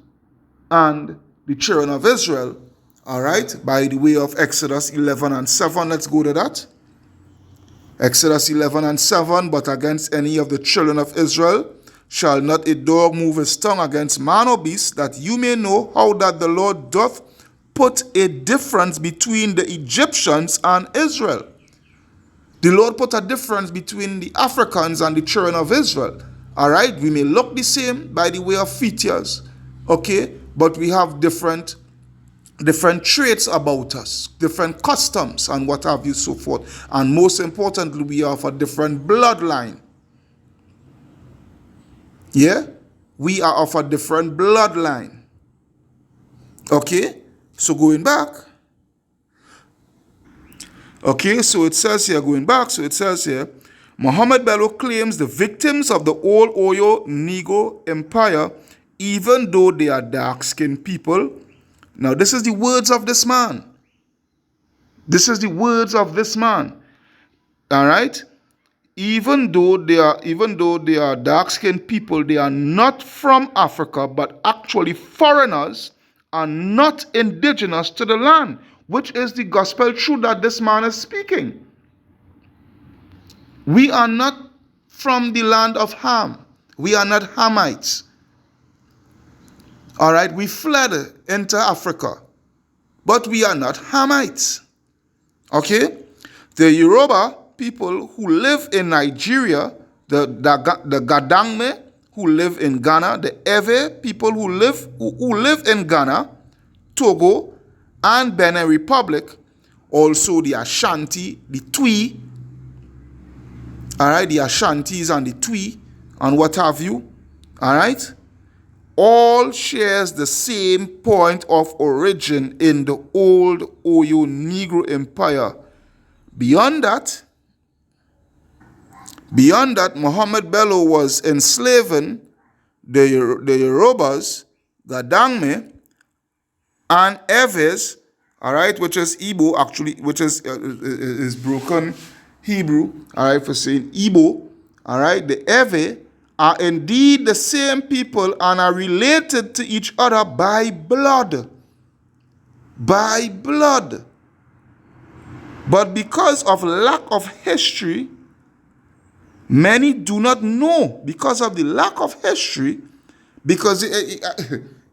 and the children of Israel. All right, by the way of Exodus 11:7, let's go to that. Exodus 11:7, but against any of the children of Israel shall not a dog move his tongue against man or beast, that you may know how that the Lord doth put a difference between the Egyptians and Israel. The Lord put a difference between the Africans and the children of Israel. All right, we may look the same by the way of features, okay, but we have different traits about us, different customs, and what have you, so forth. And most importantly, we have a different bloodline. Yeah, we are of a different bloodline. Okay, so going back. Okay, so it says here, going back, so it says here, Muhammad Bello claims the victims of the old Oyo Negro Empire, even though they are dark-skinned people. Now, this is the words of this man. This is the words of this man. All right? Even though they are dark-skinned people, they are not from Africa, but actually foreigners and not indigenous to the land, which is the gospel truth that this man is speaking. We are not from the land of Ham. We are not Hamites. All right, we fled into Africa, but we are not Hamites. Okay? The Yoruba people who live in Nigeria, the Gadangme who live in Ghana, the Ewe people who live in Ghana, Togo, and Benin Republic, also the Ashanti, the Twi, all right, the Ashantis and the Twi, and what have you, all right, all shares the same point of origin in the old Oyo Negro Empire. Beyond that, Muhammad Bello was enslaving the Yorubas, Gadangme, and Ewes, all right, which is Igbo, actually, which is broken Hebrew, all right, for saying Igbo, all right. The Ewe are indeed the same people and are related to each other by blood. By blood. But because of lack of history, many do not know. Because of the lack of history, because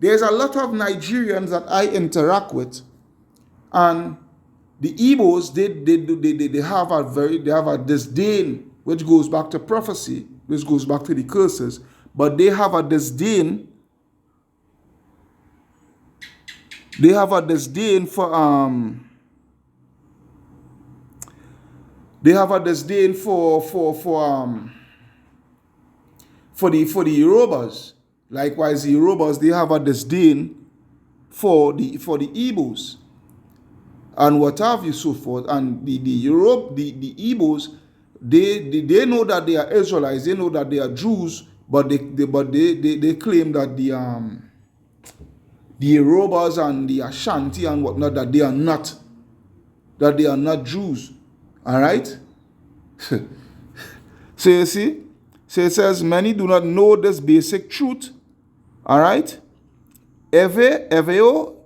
there's a lot of Nigerians that I interact with, and the Igbos, they have a disdain, which goes back to prophecy, which goes back to the curses, but they have a disdain. They have a disdain for the Yorubas. Likewise, the Yorubas, they have a disdain for the Igbos and what have you, so forth. And the Igbos, they know that they are Israelites, they know that they are Jews, but they claim that the Yorubas and the Ashanti and whatnot, that they are not Jews. All right. So you see, so it says many do not know this basic truth. All right. Eveo,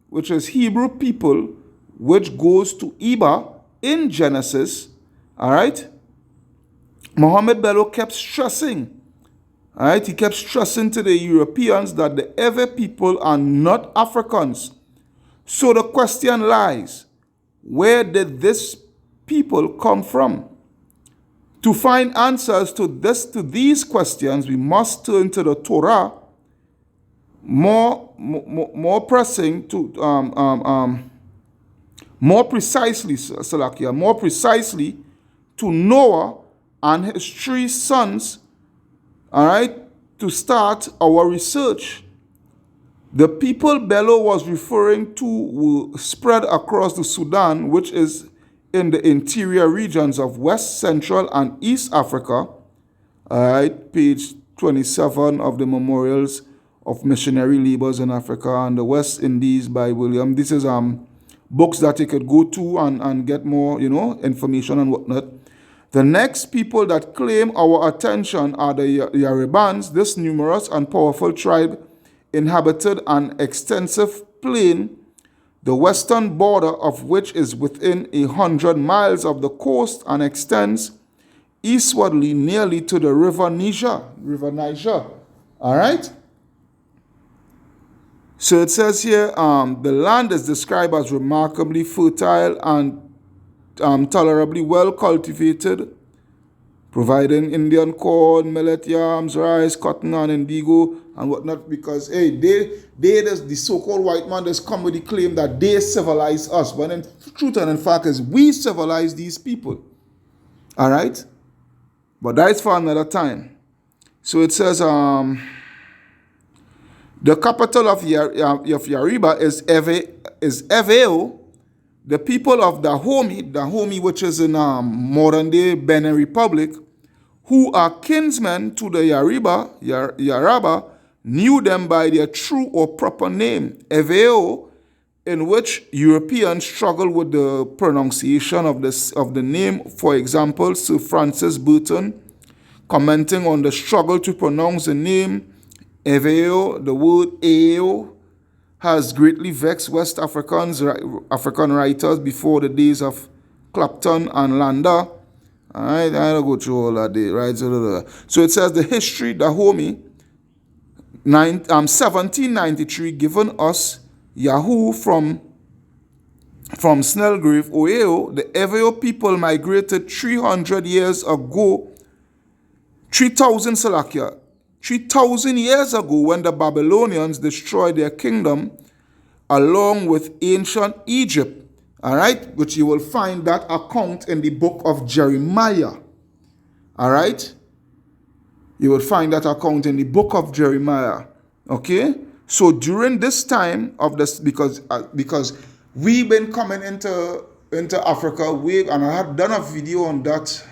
which is Hebrew people, which goes to Iba in Genesis. All right. Muhammad Bello kept stressing. All right. He kept stressing to the Europeans that the Ewe people are not Africans. So the question lies, where did this people come from? To find answers to these questions, we must turn to the Torah. More precisely, to Noah and his 3 sons, all right, to start our research. The people Bello was referring to were spread across the Sudan, which is in the interior regions of West, Central, and East Africa. All right, page 27 of the Memorials of Missionary Labors in Africa and the West Indies by William. This is books that you could go to and get more, information and whatnot. The next people that claim our attention are the Yaribans. This numerous and powerful tribe inhabited an extensive plain, the western border of which is within 100 miles of the coast and extends eastwardly nearly to the river Niger. All right? So it says here, the land is described as remarkably fertile and tolerably well cultivated, providing Indian corn, millet, yams, rice, cotton, and indigo, and whatnot, because hey, the so-called white man just come with the claim that they civilize us, but in truth and in fact is we civilize these people. All right, but that's for another time. So it says the capital of Yariba is Eveo. The people of Dahomey, which is in modern day Benin Republic, who are kinsmen to the Yaraba, knew them by their true or proper name, Eveo, in which Europeans struggle with the pronunciation of the name. For example, Sir Francis Burton, commenting on the struggle to pronounce the name Eveo, the word Eo, has greatly vexed West African writers before the days of Clapton and Landa. All right, I don't go through all that day, right? So it says the history, Dahomey, 1793, given us Yahoo from Snellgrave, Oeo. The Evo people migrated 300 years ago, 3,000 Salakia, 3,000 years ago when the Babylonians destroyed their kingdom along with ancient Egypt. All right, which you will find that account in the book of Jeremiah. All right, you will find that account in the book of Jeremiah. Okay, so during this time of this, because we've been coming into Africa, and I had done a video on that.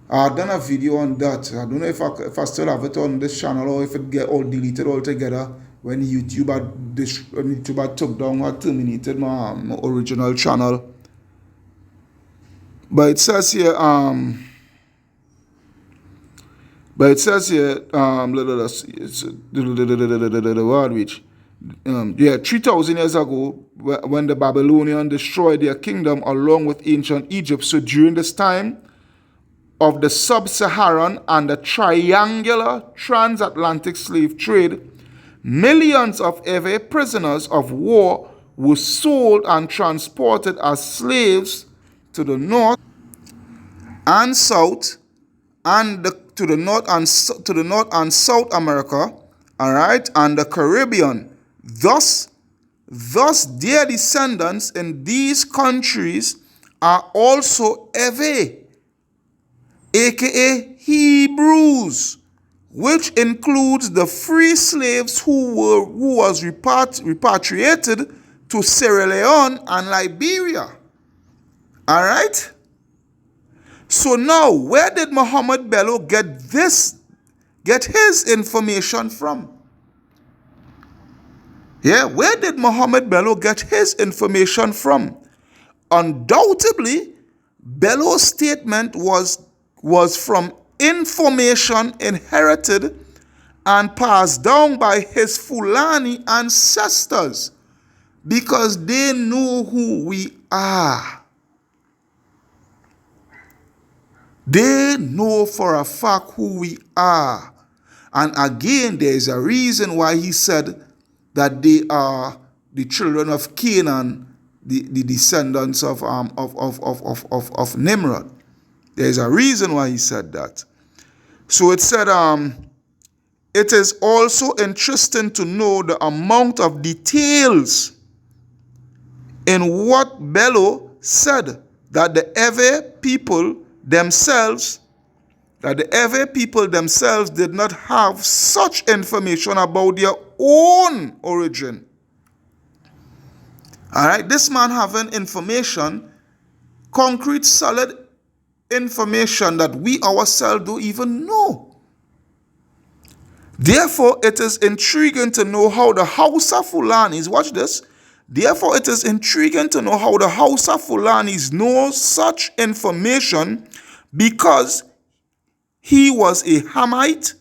I don't know if I still have it on this channel or if it get all deleted altogether when YouTube had took down or terminated my original channel. But it says here, yeah, 3,000 years ago, when the Babylonians destroyed their kingdom along with ancient Egypt. So during this time of the sub-Saharan and the triangular transatlantic slave trade, millions of Ewe prisoners of war were sold and transported as slaves to the north and south, and to the north and South America, all right, and the Caribbean. Thus, their descendants in these countries are also Ewe, aka Hebrews, which includes the free slaves who was repatriated to Sierra Leone and Liberia. All right. So now, where did Muhammad Bello get his information from? Yeah, where did Muhammad Bello get his information from? Undoubtedly, Bello's statement was from information inherited and passed down by his Fulani ancestors, because they know who we are. They know for a fact who we are. And again, there is a reason why he said that they are the children of Canaan, the descendants of Nimrod. There is a reason why he said that. So it said, it is also interesting to know the amount of details in what Bello said that the Ewe people themselves did not have such information about their own origin. All right, this man having information, concrete, solid information that we ourselves don't even know. Therefore, it is intriguing to know how the Hausa Fulanis, watch this, therefore it is intriguing to know how the Hausa Fulanis know such information, because he was a Hamite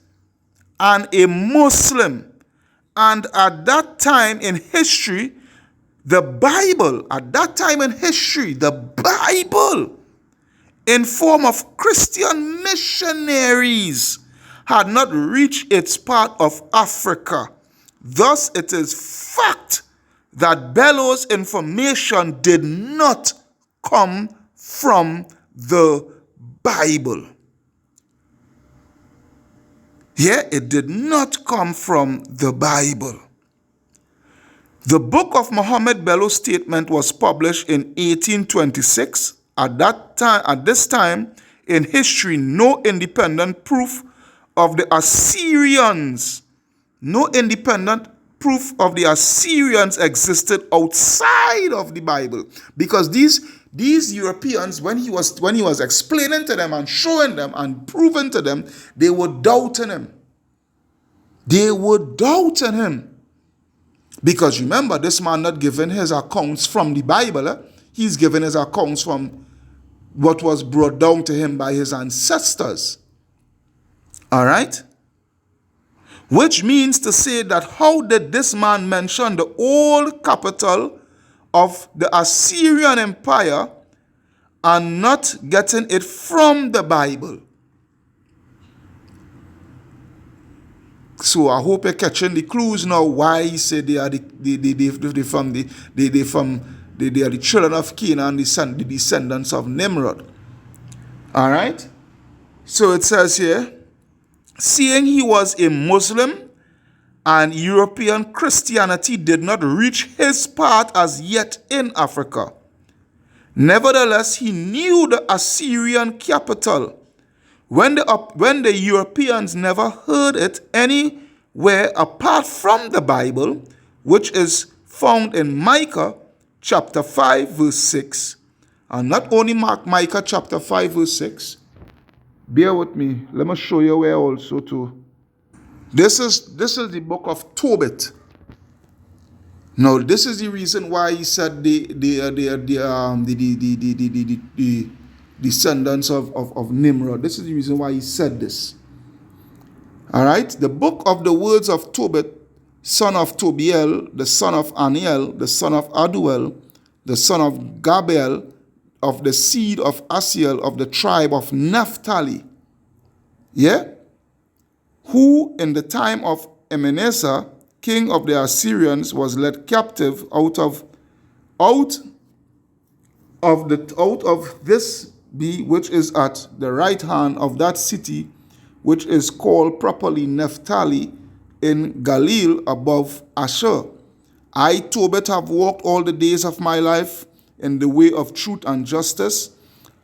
and a Muslim. And at that time in history, the Bible, in form of Christian missionaries, had not reached its part of Africa. Thus, it is fact that Bello's information did not come from the Bible. Yeah, it did not come from the Bible. The Book of Muhammad Bello Statement was published in 1826. At this time in history, no independent proof of the Assyrians existed outside of the Bible, because these Europeans, when he was explaining to them and showing them and proving to them, they were doubting him. Because remember, this man not giving his accounts from the Bible. He's giving his accounts from what was brought down to him by his ancestors. All right? Which means to say that how did this man mention the old capital of the Assyrian Empire and not getting it from the Bible? So I hope you're catching the clues now why he said they are the children of Canaan, the descendants of Nimrod. All right? So it says here, seeing he was a Muslim and European Christianity did not reach his part as yet in Africa. Nevertheless, he knew the Assyrian capital. When the Europeans never heard it anywhere apart from the Bible, which is found in Micah chapter 5 verse 6. And not only Micah chapter 5 verse 6. Bear with me. Let me show you where also too. This is the book of Tobit. Now, this is the reason why he said the descendants of Nimrod. This is the reason why he said this. All right? The book of the words of Tobit, son of Tobiel, the son of Aniel, the son of Aduel, the son of Gabel, of the seed of Asiel, of the tribe of Naphtali. Yeah? Who in the time of Ebenezer, king of the Assyrians, was led captive out of this which is at the right hand of that city, which is called properly Naphtali, in Galil above Asher. I, Tobit, have walked all the days of my life in the way of truth and justice,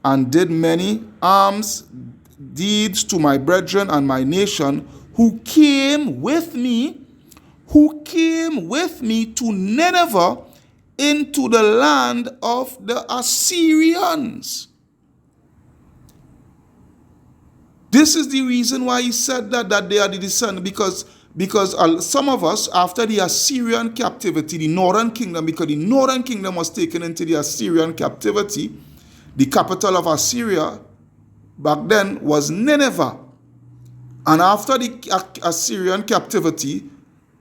and did many alms deeds to my brethren and my nation, who came with me to Nineveh, into the land of the Assyrians. This is the reason why he said that they are the descendants, because some of us, after the Assyrian captivity, the northern kingdom, because the northern kingdom was taken into the Assyrian captivity, the capital of Assyria back then was Nineveh. And after the Assyrian captivity,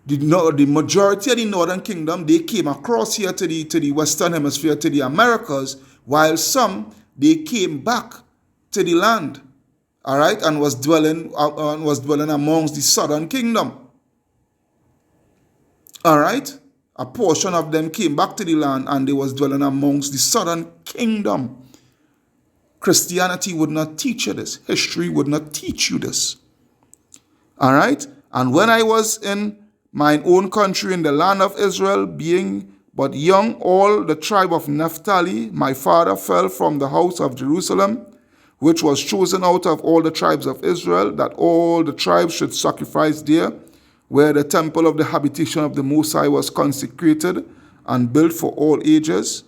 the majority of the northern kingdom, they came across here to the western hemisphere, to the Americas, while some, they came back to the land, all right, and was dwelling amongst the southern kingdom. All right, a portion of them came back to the land and they was dwelling amongst the southern kingdom. Christianity would not teach you this. History would not teach you this. All right, and when I was in mine own country in the land of Israel, being but young, all the tribe of Naphtali, my father, fell from the house of Jerusalem, which was chosen out of all the tribes of Israel, that all the tribes should sacrifice there, where the temple of the habitation of the Most High was consecrated and built for all ages.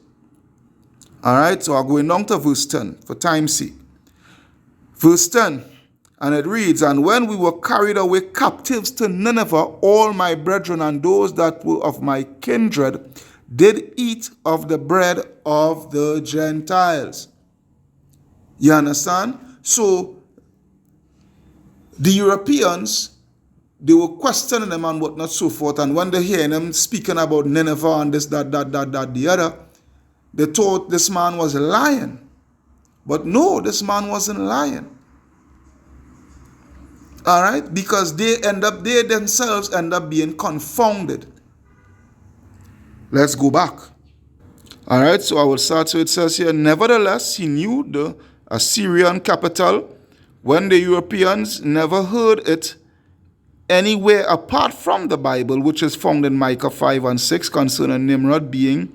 All right, so I'll go down to verse 10 for time's sake. Verse 10. And it reads, and when we were carried away captives to Nineveh, all my brethren and those that were of my kindred did eat of the bread of the Gentiles. You understand? So the Europeans, they were questioning them and whatnot, so forth. And when they hear them speaking about Nineveh and this, that, the other, they thought this man was lying. But no, this man wasn't lying. All right, because they themselves end up being confounded. Let's go back. All right, so I will start. So it says here, nevertheless, he knew the Assyrian capital when the Europeans never heard it anywhere apart from the Bible, which is found in Micah 5 and 6 concerning Nimrod being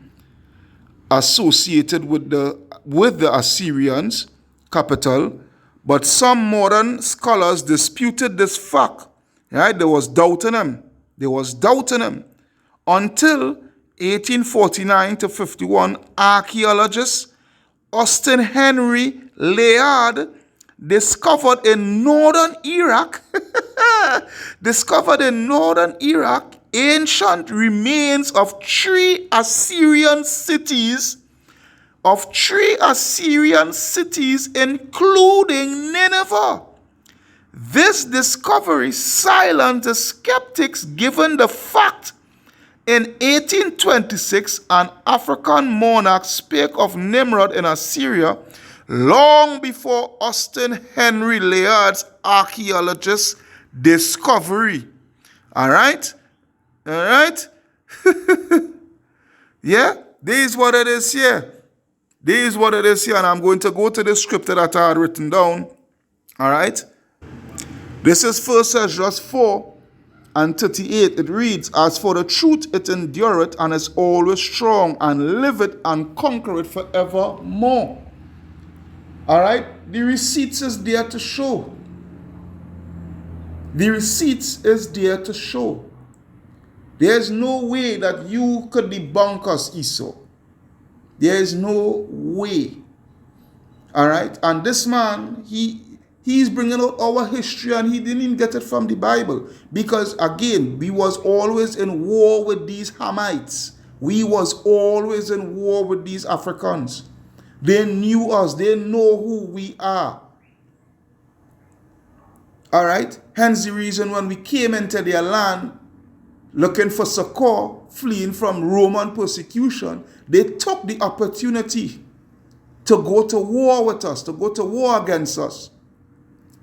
associated with the Assyrians capital. But some modern scholars disputed this fact. Right? They was doubting him. Until 1849 to 51, archaeologist Austin Henry Layard discovered in northern Iraq ancient remains of three Assyrian cities, including Nineveh. This discovery silenced the skeptics given the fact in 1826 an African monarch spake of Nimrod in Assyria long before Austin Henry Layard's archaeologist discovery. All right? Yeah, this is what it is here. And I'm going to go to the scripture that I had written down. All right? This is 1 Ezra 4 and 38. It reads, as for the truth, it endureth and is always strong, and liveth and conquereth forevermore. All right? The receipts is there to show. There's no way that you could debunk us, Esau. There is no way. All right? And this man, he's bringing out our history, and he didn't even get it from the Bible. Because, again, we was always in war with these Hamites. We was always in war with these Africans. They knew us. They know who we are. All right? Hence the reason when we came into their land looking for succor, fleeing from Roman persecution, they took the opportunity to go to war with us, to go to war against us,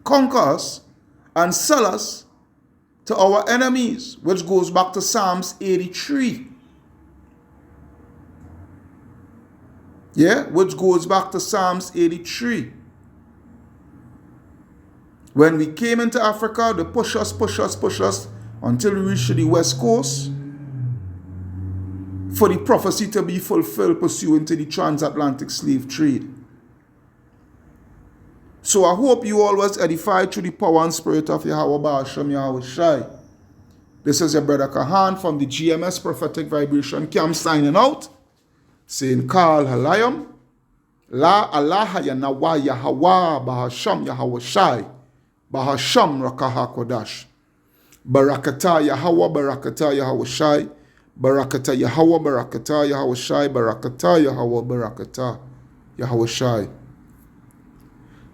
conquer us, and sell us to our enemies, which goes back to Psalms 83. Yeah, which goes back to Psalms 83. When we came into Africa, they push us until we reached the west coast for the prophecy to be fulfilled pursuant to the transatlantic slave trade. So I hope you all was edified through the power and spirit of Yahweh Ba'ashem Yahweh Shai. This is your brother Kahan from the GMS Prophetic Vibration Camp signing out, saying Kal Halayam, La Allah Yanawa Yahweh Ba'ashem Yahweh Shai, Ba'ashem Rakaha Kodash. Barakata Yahweh, Barakata Yahweh Shai, Barakata Yahweh, Barakata Yahweh Shai, Barakata Yahweh, Barakata Yahweh Shai.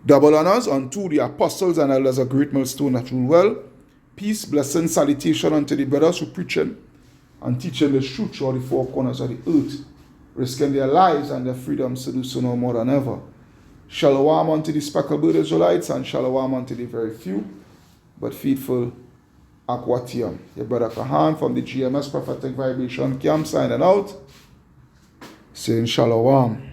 Double honors unto the apostles and elders of Great Millstone that rule well. Peace, blessing, salutation unto the brothers who preaching and teaching the truth throughout the four corners of the earth, risking their lives and their freedoms to do so no more than ever. Shalom unto the speckled Israelites, and shalom unto the very few but faithful Aquatium. Your brother Kahan from the GMS Prophetic Vibration Camp signing out, saying shalom.